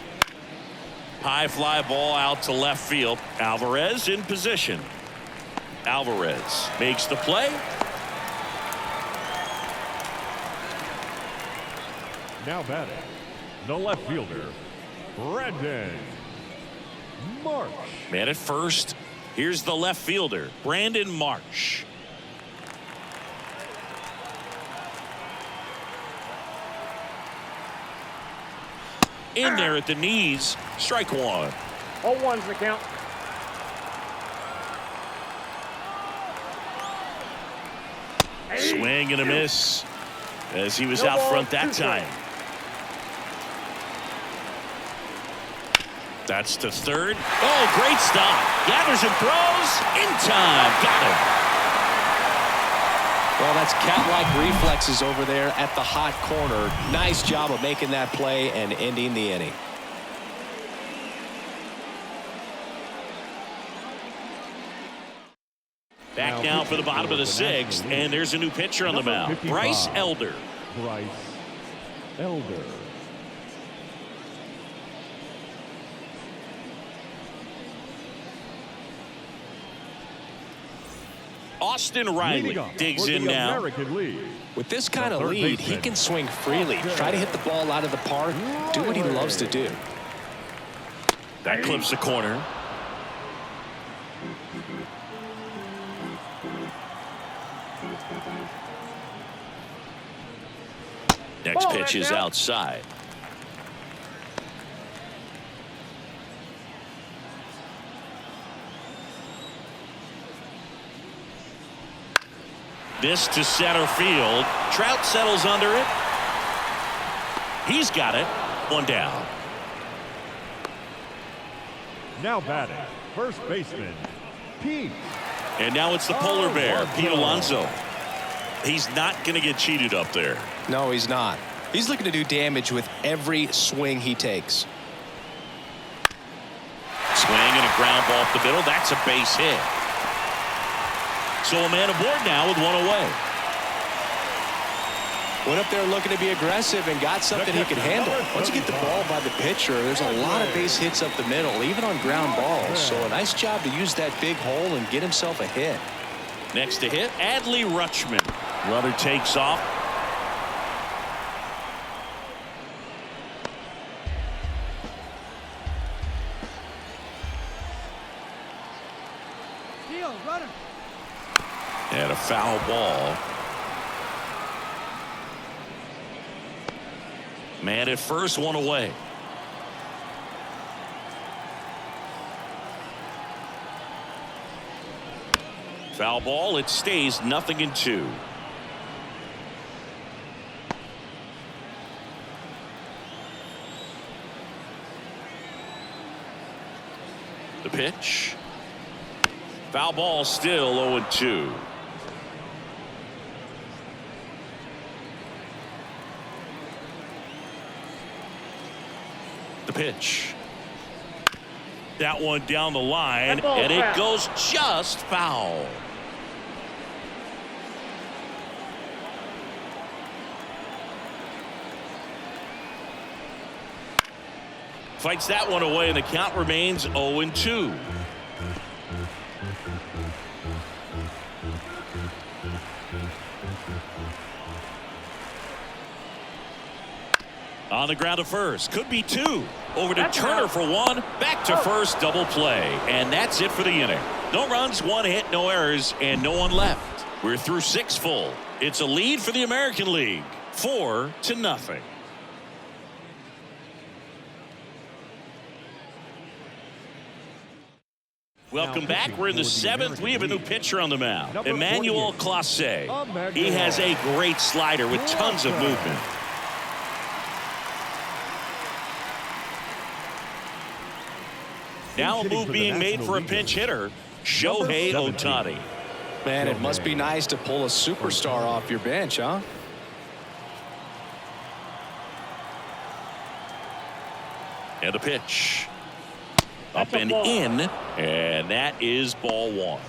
High fly ball out to left field. Alvarez in position. Alvarez makes the play. Now batting, the left fielder, Brandon Marsh. Man at first. Here's the left fielder, Brandon Marsh. In there at the knees. Strike 1. 0-1's the count. Swing and a miss as he was out front that time. That's to third. Oh, great stop. Gathers and throws in time. Got him. Well, that's cat-like reflexes over there at the hot corner. Nice job of making that play and ending the inning. Back now for the bottom of the sixth, and there's a new pitcher on the mound. Bryce Elder. Bryce Elder. Austin Riley digs in now. With this kind of lead, he can swing freely, try to hit the ball out of the park, do what he loves to do. That clips the corner. Next pitch is outside. This to center field. Trout settles under it. He's got it. One down. Now batting, first baseman, Pete. And now it's the polar bear, Pete Alonso. He's not going to get cheated up there. No, he's not. He's looking to do damage with every swing he takes. Swing and a ground ball up the middle. That's a base hit. So a man aboard now with one away. Went up there looking to be aggressive and got something he could handle. Once you get the ball by the pitcher, there's a lot of base hits up the middle, even on ground balls. So a nice job to use that big hole and get himself a hit. Next to hit, Adley Rutschman. Runner takes off. And a foul ball. Man at first, one away. Foul ball. It stays 0-2. The pitch. Foul ball, still 0-2. The pitch. That one down the line, and it goes just foul. Fights that one away, and the count remains 0-2. On the ground to first. Could be two. Over to Turner for one. Back to first. Double play. And that's it for the inning. No runs, one hit, no errors, and no one left. We're through 6 full. It's a lead for the American League. 4-0. Welcome back. We're in the 7th. We have a new pitcher on the mound. Emmanuel Clase. He has a great slider with tons of movement. Now a move being made for a pinch hitter, Shohei Ohtani. Man, it must be nice to pull a superstar off your bench, huh? And the pitch. Up and in, and that is ball one.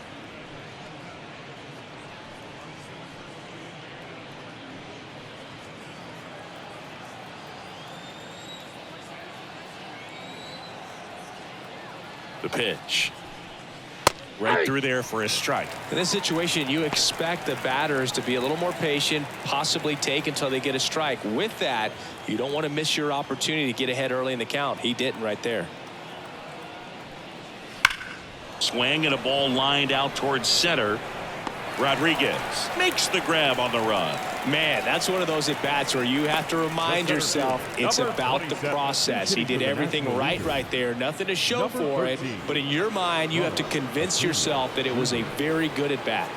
The pitch. Right through there for a strike. In this situation, you expect the batters to be a little more patient, possibly take until they get a strike. With that, you don't want to miss your opportunity to get ahead early in the count. He didn't right there. Swing and a ball lined out towards center. Rodriguez makes the grab on the run. Man, that's one of those at-bats where you have to remind yourself it's about the process. He did everything right there. Nothing to show for it. But in your mind, you have to convince yourself that it was a very good at-bat.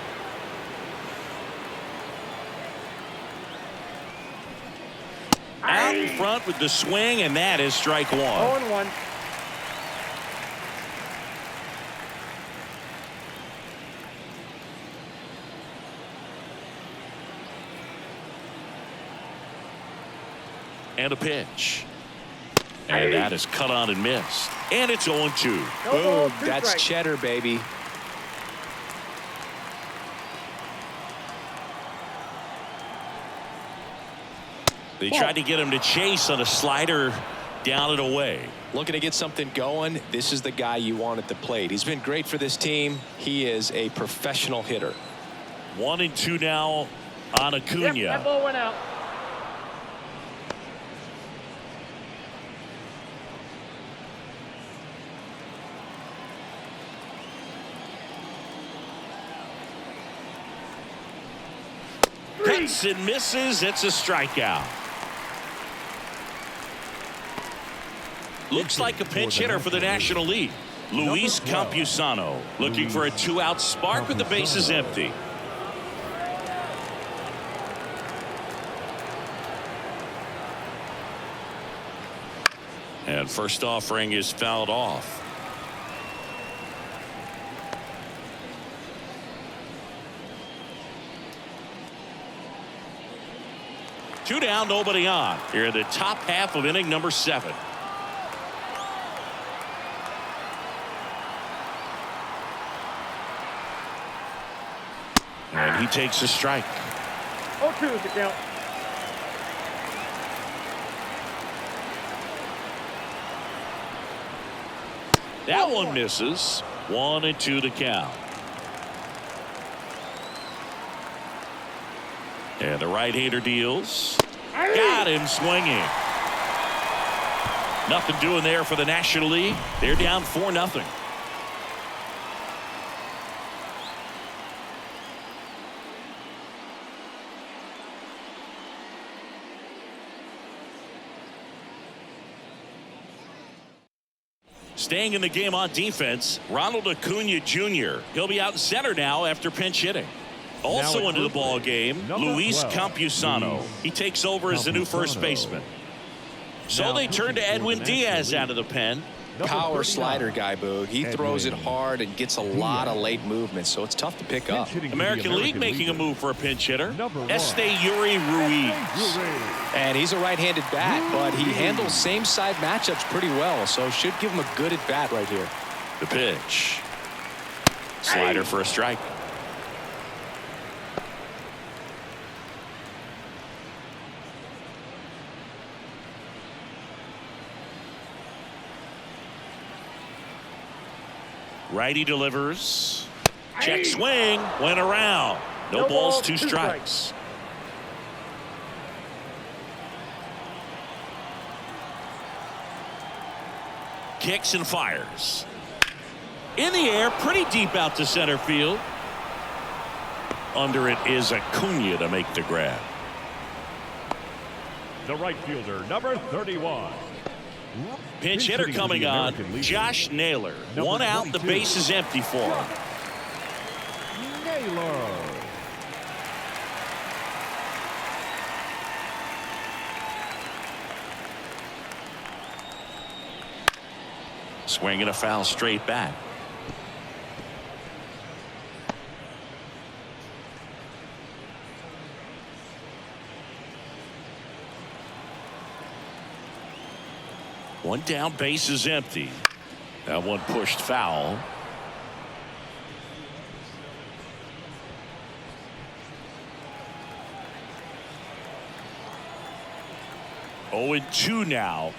Out in front with the swing, and that is strike one. 0-1. And a pitch. And that is cut on and missed. And it's 0-2. No Boom. ball, 2 That's strikes. cheddar, baby. They tried to get him to chase on a slider down and away. Looking to get something going. This is the guy you want at the plate. He's been great for this team. He is a professional hitter. 1-2 now on Acuna. Yep, that ball went out. Cuts and misses. It's a strikeout. Looks like a pinch hitter for the National League. Luis Campusano looking for a 2-out spark with the bases empty. And first offering is fouled off. Two down, nobody on. Here in the top half of inning number 7. And he takes a strike. 0-2 is the count. That one misses. 1-2 to count. And the right-hander deals. Got him swinging. Nothing doing there for the National League. They're down 4-0. Staying in the game on defense, Ronald Acuna Jr. He'll be out in center now after pinch hitting. Also into the ball game, Luis Campusano. He takes over as the new first baseman. So they turn to Edwin Diaz out of the pen. Power slider guy, Boog. He throws it hard and gets a lot of late movement, so it's tough to pick up. American League making a move for a pinch hitter. Esteury Ruiz. And he's a right-handed bat, but he handles same-side matchups pretty well, so should give him a good at-bat right here. The pitch. Slider for a strike. Righty delivers. Check swing. Went around. No balls, 2 strikes. Kicks and fires. In the air, pretty deep out to center field. Under it is Acuna to make the grab. The right fielder, number 31. Pinch hitter coming on, Josh Naylor. 1 out, the base is empty for him. Naylor. Swinging a foul straight back. One down, base is empty. That one pushed foul. Oh, and 2 now.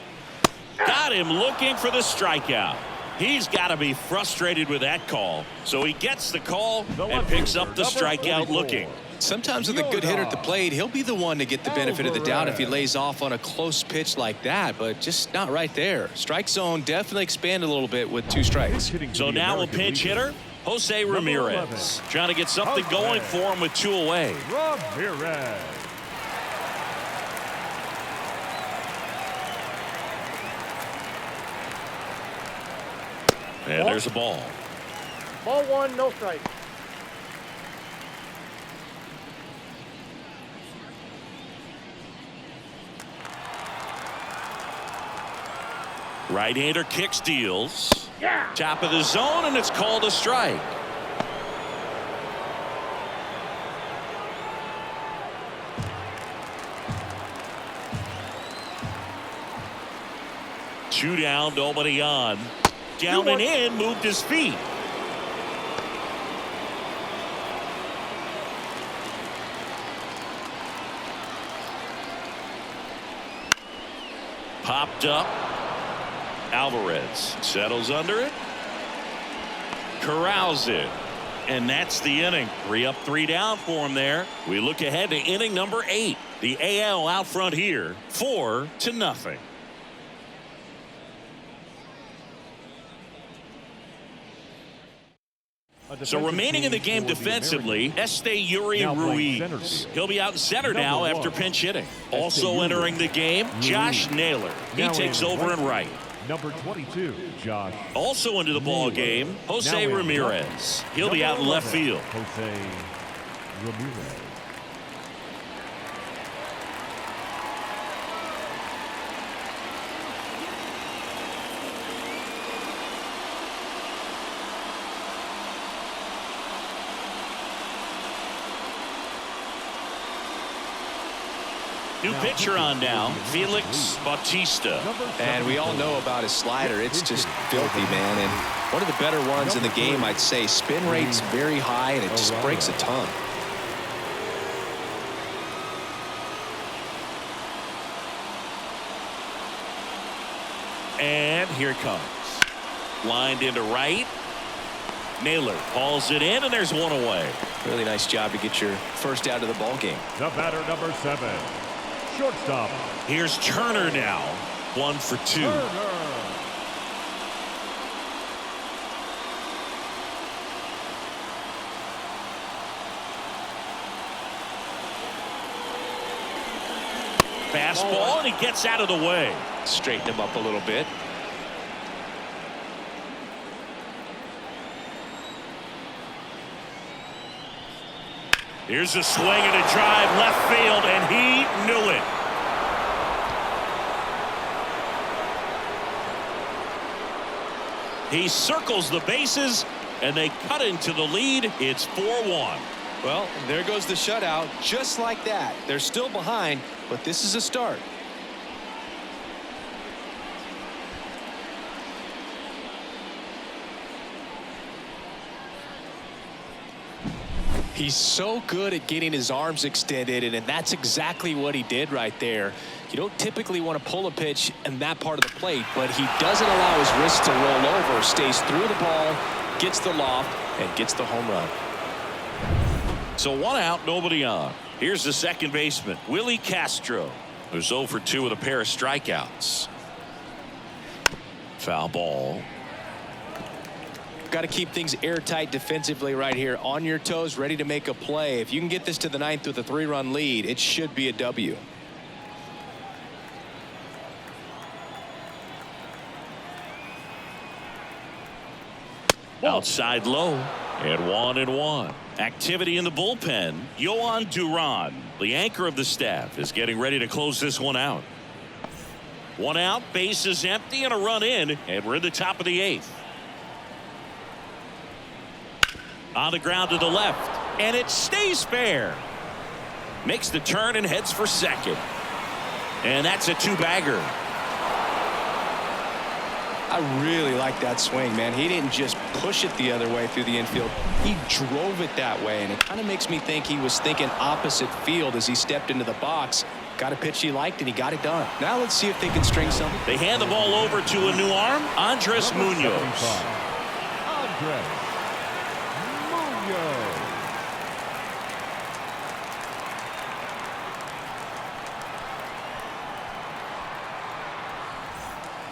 Got him looking for the strikeout. He's got to be frustrated with that call. So he gets the call and picks up the strikeout looking. Sometimes with a good hitter at the plate, he'll be the one to get the benefit of the doubt if he lays off on a close pitch like that, but just not right there. Strike zone definitely expanded a little bit with 2 strikes. So now a pinch hitter, Jose Ramirez, trying to get something going for him with 2 away. Ramirez. And there's a ball. Ball 1, no strike. Right-hander kicks, deals. Top of the zone, and it's called a strike. Two down, nobody on. Down and in, moved his feet. Popped up. Alvarez settles under it. Corrals it. And that's the inning. 3 up, 3 down for him there. We look ahead to inning number 8. The AL out front here, 4-0. So remaining in the game defensively, Yuri Ruiz. He'll be out in center now after pinch hitting. Also entering the game, Josh Naylor. He takes over in right. Number 22, Josh. Also into the ball game, Jose Ramirez. He'll be out in left field. Jose Ramirez. New pitcher on now, Felix Bautista. And we all know about his slider. It's just filthy, man. And one of the better ones in the game, I'd say. Spin rate's very high, and it just breaks a ton. And here it comes. Lined into right. Naylor hauls it in, and there's one away. Really nice job to get your first out of the ball game. The batter, number 7, shortstop. Here's Turner now. 1 for 2. Fastball, and he gets out of the way. Straighten him up a little bit. Here's a swing and a drive left field, and he knew it. He circles the bases, and they cut into the lead. It's 4-1. Well, there goes the shutout. Just like that. They're still behind, but this is a start. He's so good at getting his arms extended, and that's exactly what he did right there. You don't typically want to pull a pitch in that part of the plate, but he doesn't allow his wrist to roll over, stays through the ball, gets the loft, and gets the home run. So 1 out, nobody on. Here's the second baseman, Willie Castro, who's 0 for 2 with a pair of strikeouts. Foul ball. Got to keep things airtight defensively right here. On your toes, ready to make a play. If you can get this to the 9th with a 3-run lead, it should be a W. Outside low, and 1-1. Activity in the bullpen. Yohan Duran, the anchor of the staff, is getting ready to close this one out. 1 out, base is empty, and a run in, and we're in the top of the 8th. On the ground to the left, and it stays fair. Makes the turn and heads for second. And that's a 2-bagger. I really like that swing, man. He didn't just push it the other way through the infield. He drove it that way, and it kind of makes me think he was thinking opposite field as he stepped into the box. Got a pitch he liked, and he got it done. Now let's see if they can string something. They hand the ball over to a new arm, Andres Munoz. Andres Munoz.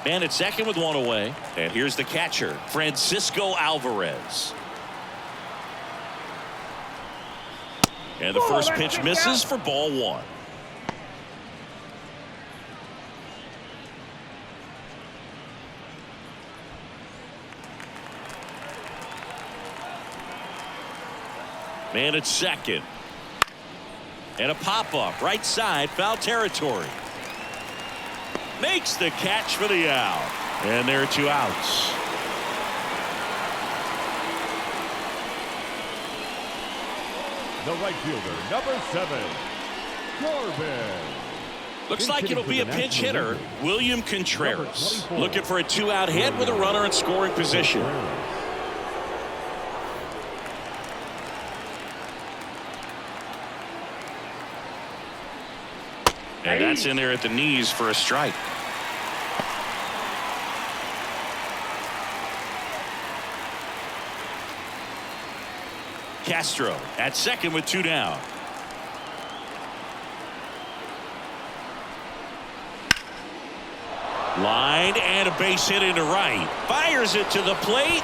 And at second with 1 away. And here's the catcher, Francisco Alvarez. And the first pitch misses for ball 1. Man at second. And a pop-up right side, foul territory. Makes the catch for the out. And there are 2 outs. The right fielder, number 7, Corbin. Looks like it'll be a pinch hitter, William Contreras. Looking for a 2-out hit with a runner in scoring position. And that's in there at the knees for a strike. Castro at second with 2 down. Line and a base hit into right. Fires it to the plate.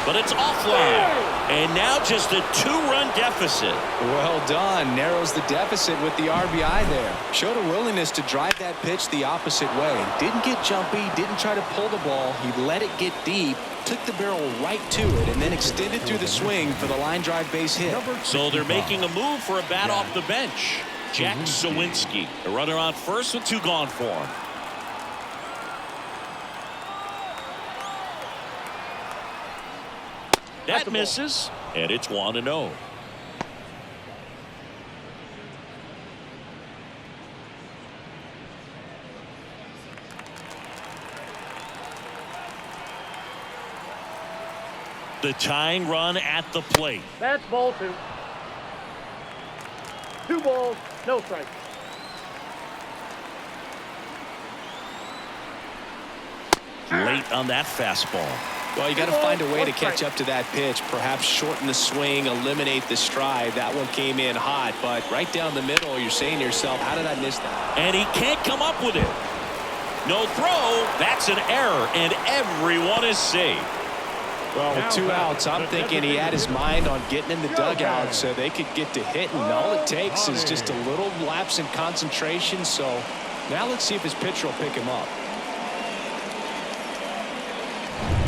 But it's offline. And now just a 2-run deficit. Well done. Narrows the deficit with the RBI there. Showed a willingness to drive that pitch the opposite way. Didn't get jumpy. Didn't try to pull the ball. He let it get deep. Took the barrel right to it and then extended through the swing for the line drive base hit. So they're making a move for a bat off the bench. Jack Sawinski, a runner on first with 2 gone for him. That misses, and it's 1-0. The tying run at the plate. That's ball 2. 2 balls, no strikes. Late on that fastball. Well, you got to find a way to catch up to that pitch. Perhaps shorten the swing, eliminate the stride. That one came in hot, but right down the middle, you're saying to yourself, how did I miss that? And he can't come up with it. No throw. That's an error, and everyone is safe. Well, with 2 outs, I'm thinking he had his mind on getting in the dugout so they could get to hitting. All it takes is just a little lapse in concentration. So now let's see if his pitcher will pick him up.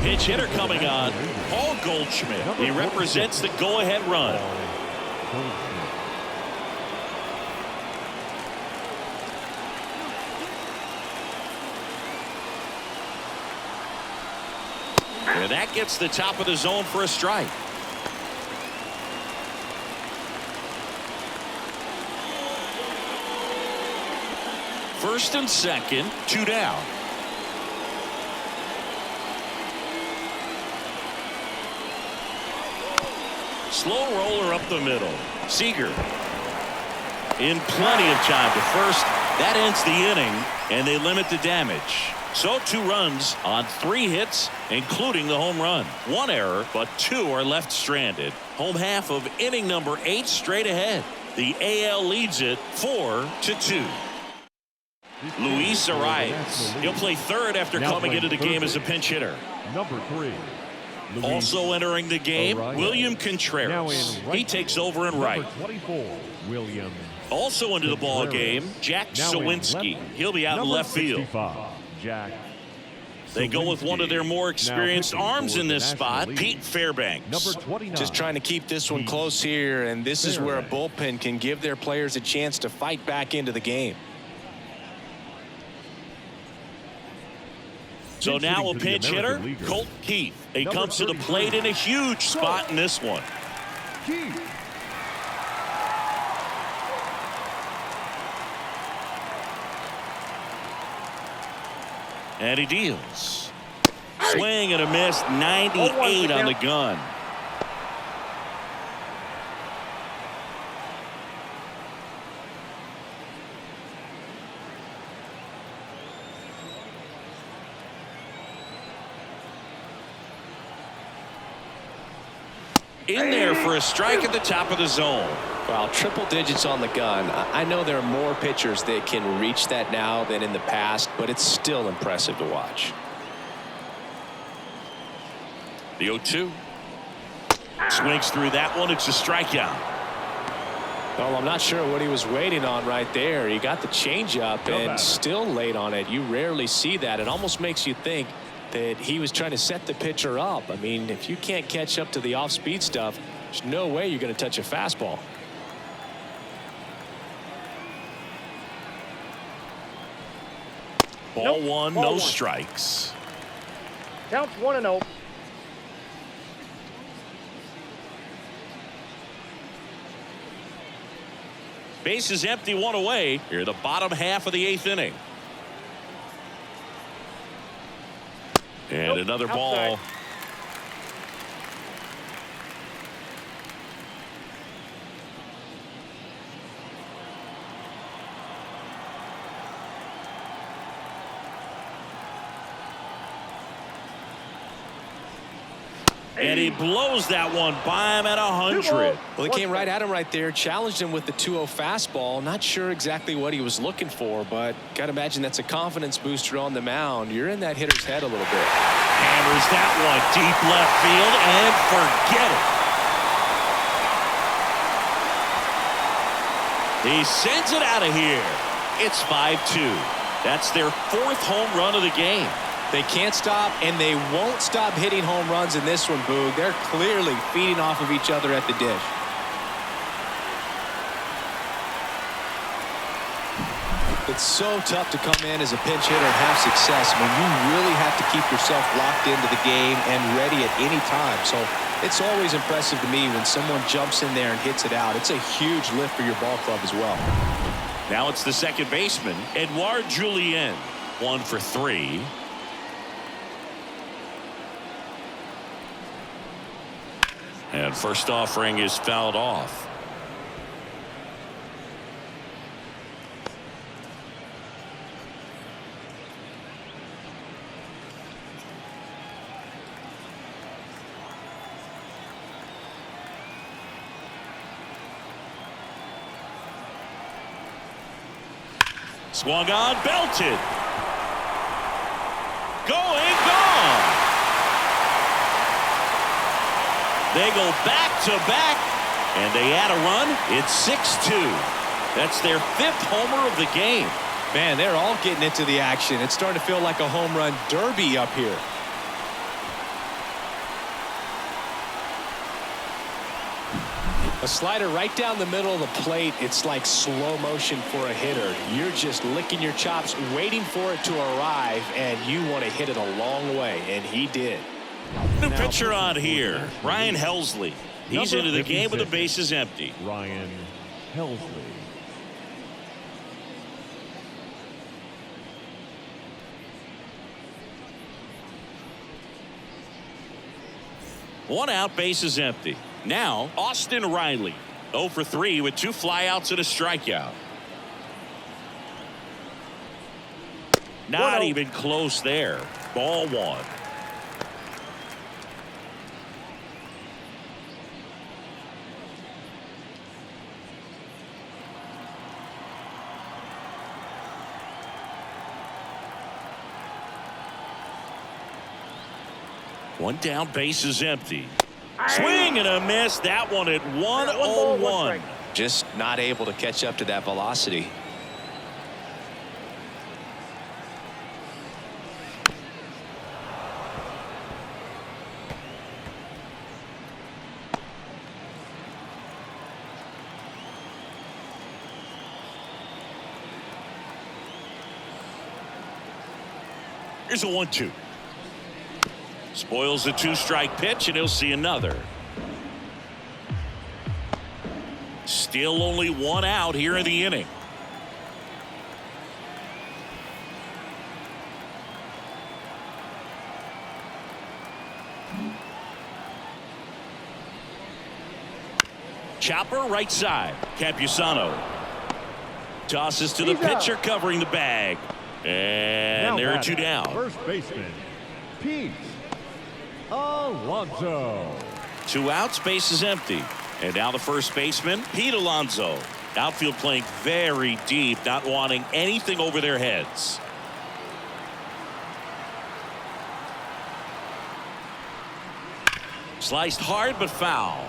Pitch hitter coming on, Paul Goldschmidt. He represents the go-ahead run. And that gets the top of the zone for a strike. First and second, 2 down. Slow roller up the middle. Seager in plenty of time to first. That ends the inning, and they limit the damage. So 2 runs on 3 hits, including the home run. 1 error, but 2 are left stranded. Home half of inning number 8 straight ahead. The AL leads it 4-2. Luis Arias. He'll play third after coming into the game as a pinch hitter. Number 3. Also entering the game, William Contreras. He takes over in right. 24, William. Also into the ball game, Jack Sawinski. He'll be out in left field. Jack. They go with one of their more experienced arms in this spot, Pete Fairbanks. Number 29. Just trying to keep this one close here, and this is where a bullpen can give their players a chance to fight back into the game. So now a pinch hitter, Colt Keith. He comes to the plate in a huge spot in this one. Keith. And he deals. Swing and a miss, 98 on the gun. In there for a strike at the top of the zone. Well, triple digits on the gun. I know there are more pitchers that can reach that now than in the past, but it's still impressive to watch. The 0-2. Swings through that one. It's a strikeout. Well, I'm not sure what he was waiting on right there. He got the changeup and still late on it. You rarely see that. It almost makes you think that he was trying to set the pitcher up. I mean, if you can't catch up to the off-speed stuff, there's no way you're going to touch a fastball. Ball Nope. one, Ball no one. strikes. Counts 1-0. Base is empty, one away. Here, the bottom half of the 8th inning. And Nope, another outside. ball. And he blows that one by him at 100. Well, he came right at him right there, challenged him with the 2-0 fastball. Not sure exactly what he was looking for, but got to imagine that's a confidence booster on the mound. You're in that hitter's head a little bit. Hammers that one deep left field and forget it. He sends it out of here. It's 5-2. That's their 4th home run of the game. They can't stop, and they won't stop hitting home runs in this one, Boog. They're clearly feeding off of each other at the dish. It's so tough to come in as a pinch hitter and have success when you really have to keep yourself locked into the game and ready at any time. So it's always impressive to me when someone jumps in there and hits it out. It's a huge lift for your ball club as well. Now it's the second baseman, Edouard Julien. 1 for 3. And first offering is fouled off. Swung on, belted. Going, gone. They go back to back, and they add a run. It's 6-2. That's their 5th homer of the game. Man, they're all getting into the action. It's starting to feel like a home run derby up here. A slider right down the middle of the plate. It's like slow motion for a hitter. You're just licking your chops, waiting for it to arrive, and you want to hit it a long way, and he did. New pitcher on here, Ryan Helsley. He's Number into the game with the 56, bases empty. Ryan Helsley. One out, bases empty. Now, Austin Riley. 0 for 3 with 2 flyouts and a strikeout. Not 1-0. even close there. Ball one. One down, base is empty. Swing and a miss. That one at 1-0-1. Just not able to catch up to that velocity. Here's a 1-2. Spoils the 2-strike pitch, and he'll see another. Still only 1 out here in the inning. Chopper right side. Campusano tosses to the pitcher covering the bag. And there are 2 down. First baseman, Pete Alonso. 2 outs, base is empty. And now the first baseman, Pete Alonso. Outfield playing very deep, not wanting anything over their heads. Sliced hard but foul.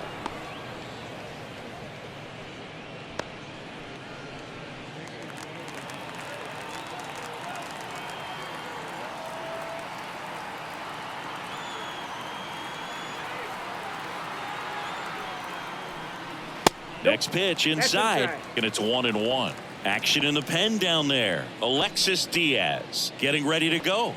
Next pitch inside, and it's 1-1. Action in the pen down there. Alexis Diaz getting ready to go.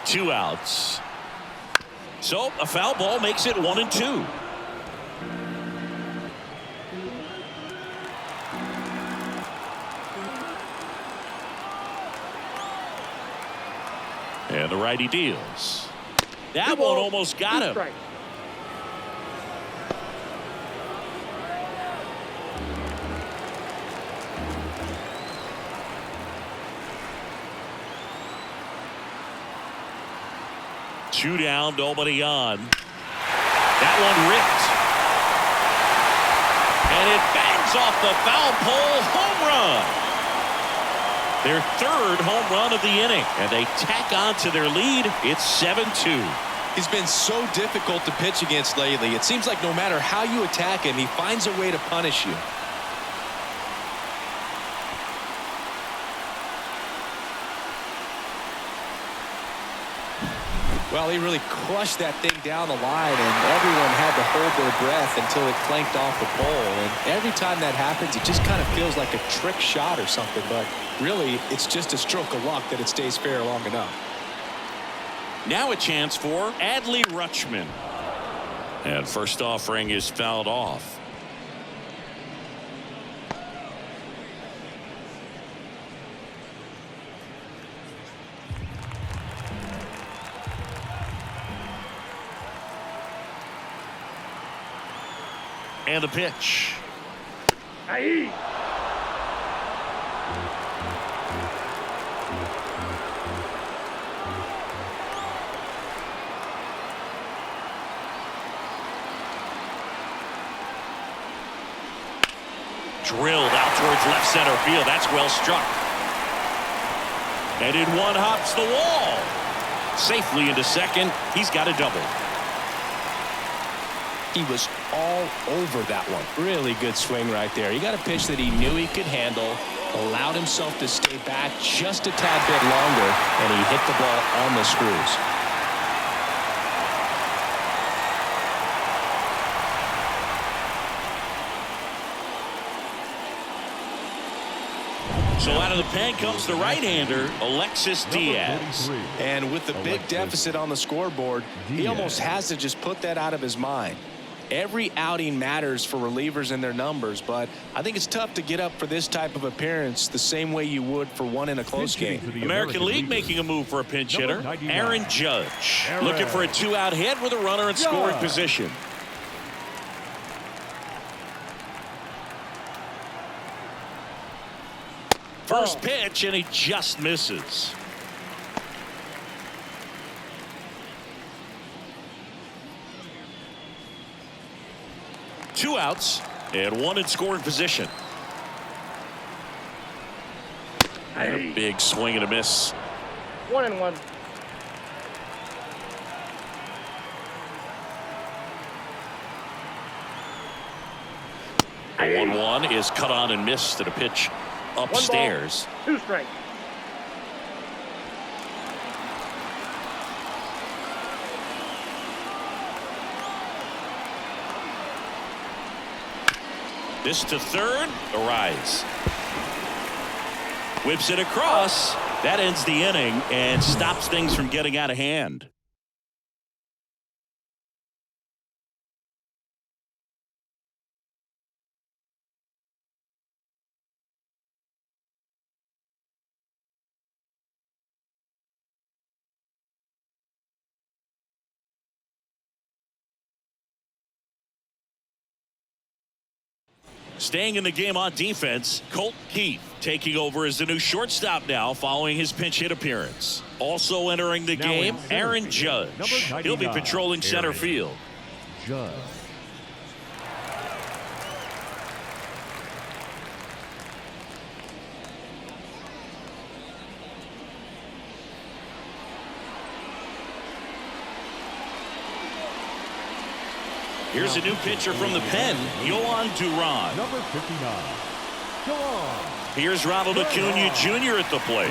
Two outs. So a foul ball makes it 1-2. And the righty deals. That one almost got him. Strike. Two down, nobody on. That one ripped. And it bangs off the foul pole. Home run. Their third home run of the inning. And they tack on to their lead. It's 7-2. He's been so difficult to pitch against lately. It seems like no matter how you attack him, he finds a way to punish you. Well, he really crushed that thing down the line, and everyone had to hold their breath until it clanked off the pole. And every time that happens, it just kind of feels like a trick shot or something. But really, it's just a stroke of luck that it stays fair long enough. Now a chance for Adley Rutschman. And first offering is fouled off. And the pitch. Aye. Drilled out towards left center field. That's well struck. And in one hops the wall. Safely into second. He's got a double. He was all over that one. Really good swing right there. He got a pitch that he knew he could handle, allowed himself to stay back just a tad bit longer, and he hit the ball on the screws. So out of the pen comes the right-hander, Alexis Diaz. And with the big deficit on the scoreboard, he almost has to just put that out of his mind. Every outing matters for relievers and their numbers, but I think it's tough to get up for this type of appearance the same way you would for one in a close game. American League making a move for a pinch hitter. Aaron Judge looking for a two-out hit with a runner in scoring position. First pitch, and he just misses. Two outs and one in scoring position. And a big swing and a miss. 1-1. The 1-1 is cut on and missed at a pitch upstairs. 2 strikes. This to third, a rise. Whips it across. That ends the inning and stops things from getting out of hand. Staying in the game on defense, Colt Keith taking over as the new shortstop now following his pinch hit appearance. Also entering the game, Aaron Judge. He'll be patrolling center field. Judge. Here's a new pitcher from the pen, Yohan Duran. Number 59, Yohan Here's Ronald Acuna Jr. at the plate.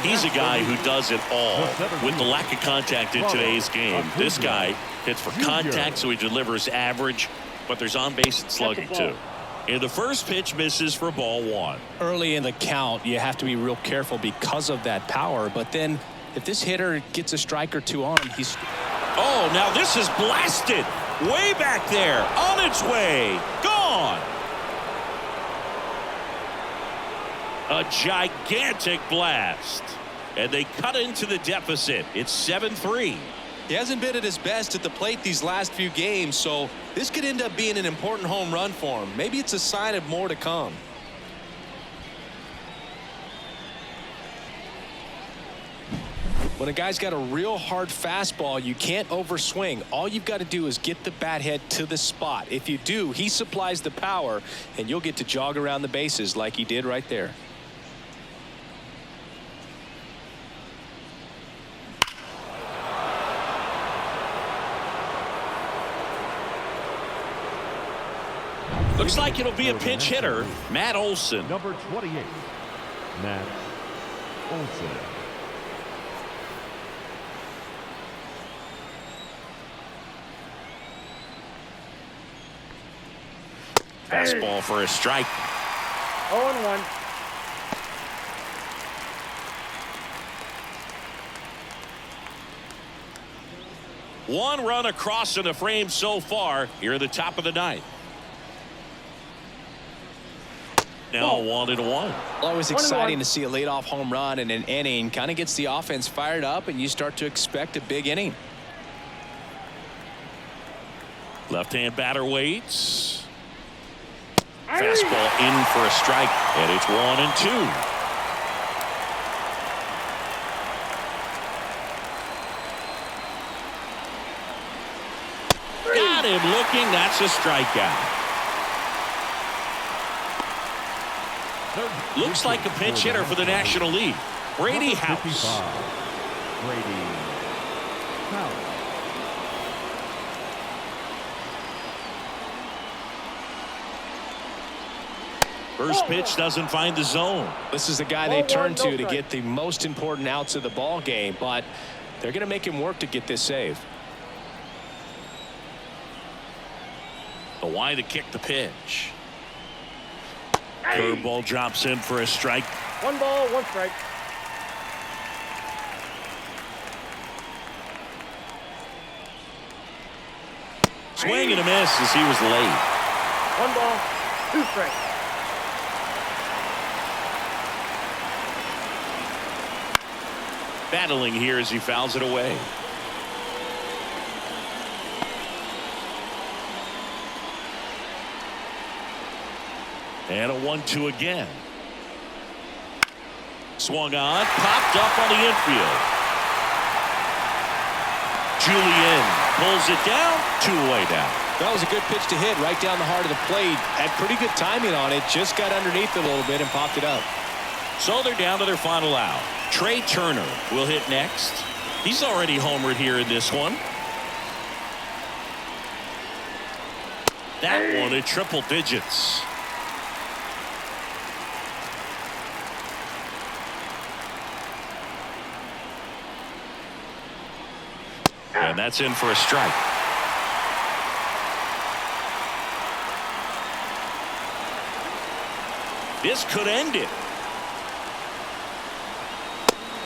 He's a guy who does it all. With the lack of contact in today's game, this guy hits for contact, so he delivers average, but there's on-base and slugging too. And the first pitch misses for ball one. Early in the count, you have to be real careful because of that power. But then if this hitter gets a strike or two on him, he's... Oh, now this is blasted. Way back there. On its way. Gone. A gigantic blast. And they cut into the deficit. It's 7-3. He hasn't been at his best at the plate these last few games, so this could end up being an important home run for him. Maybe it's a sign of more to come. When a guy's got a real hard fastball, you can't overswing. All you've got to do is get the bat head to the spot. If you do, he supplies the power, and you'll get to jog around the bases like he did right there. Looks like it'll be a pinch hitter, Matt Olson. Number 28, Matt Olson. Fastball for a strike. 0-1. One run across in the frame so far here at the top of the ninth. Now 1-1. Always exciting to see a leadoff home run in an inning. Kind of gets the offense fired up, and you start to expect a big inning. Left-hand batter waits. Fastball in for a strike, and it's 1-2. Got him looking. That's a strikeout. Looks like a pinch hitter for the National League. Brady House. Brady House. First pitch doesn't find the zone. This is the guy they turn to get the most important outs of the ball game, but they're going to make him work to get this save. Why to kick the pitch? Curveball drops in for a strike. 1 ball, 1 strike. Swing and a miss as he was late. 1 ball, 2 strikes. Battling here as he fouls it away. And a 1-2 again. Swung on, popped up on the infield. Julian pulls it down, 2-away down. That was a good pitch to hit right down the heart of the plate. Had pretty good timing on it. Just got underneath it a little bit and popped it up. So they're down to their final out. Trey Turner will hit next. He's already homered here in this one. That one at triple digits. And that's in for a strike. This could end it.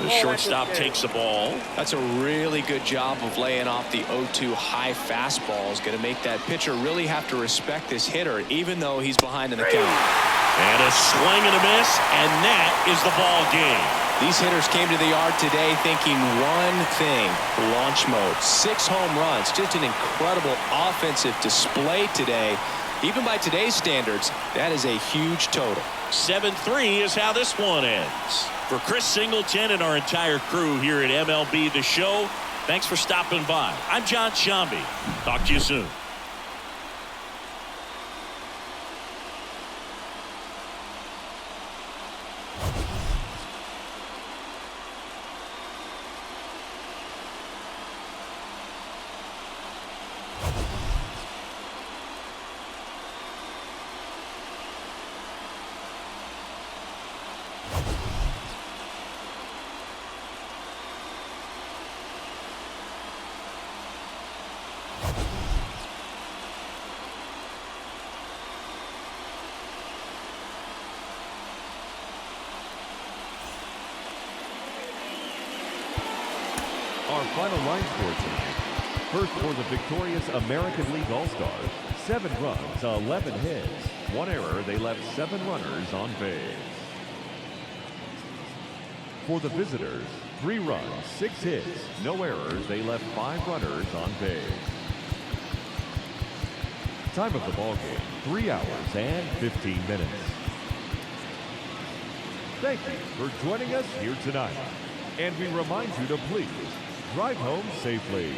The shortstop takes the ball. That's a really good job of laying off the 0-2 high fastball. Is going to make that pitcher really have to respect this hitter, even though he's behind in the count. And a swing and a miss, and that is the ball game. These hitters came to the yard today thinking one thing: launch mode. 6 home runs. Just an incredible offensive display today. Even by today's standards, that is a huge total. 7-3 is how this one ends. For Chris Singleton and our entire crew here at MLB The Show, thanks for stopping by. I'm John Shambi. Talk to you soon. Our final line score tonight. First for the victorious American League All-Stars, 7 runs, 11 hits. 1 error, they left 7 runners on base. For the visitors, 3 runs, 6 hits, no errors, they left 5 runners on base. Time of the ball game, 3 hours and 15 minutes. Thank you for joining us here tonight. And we remind you to please drive home safely.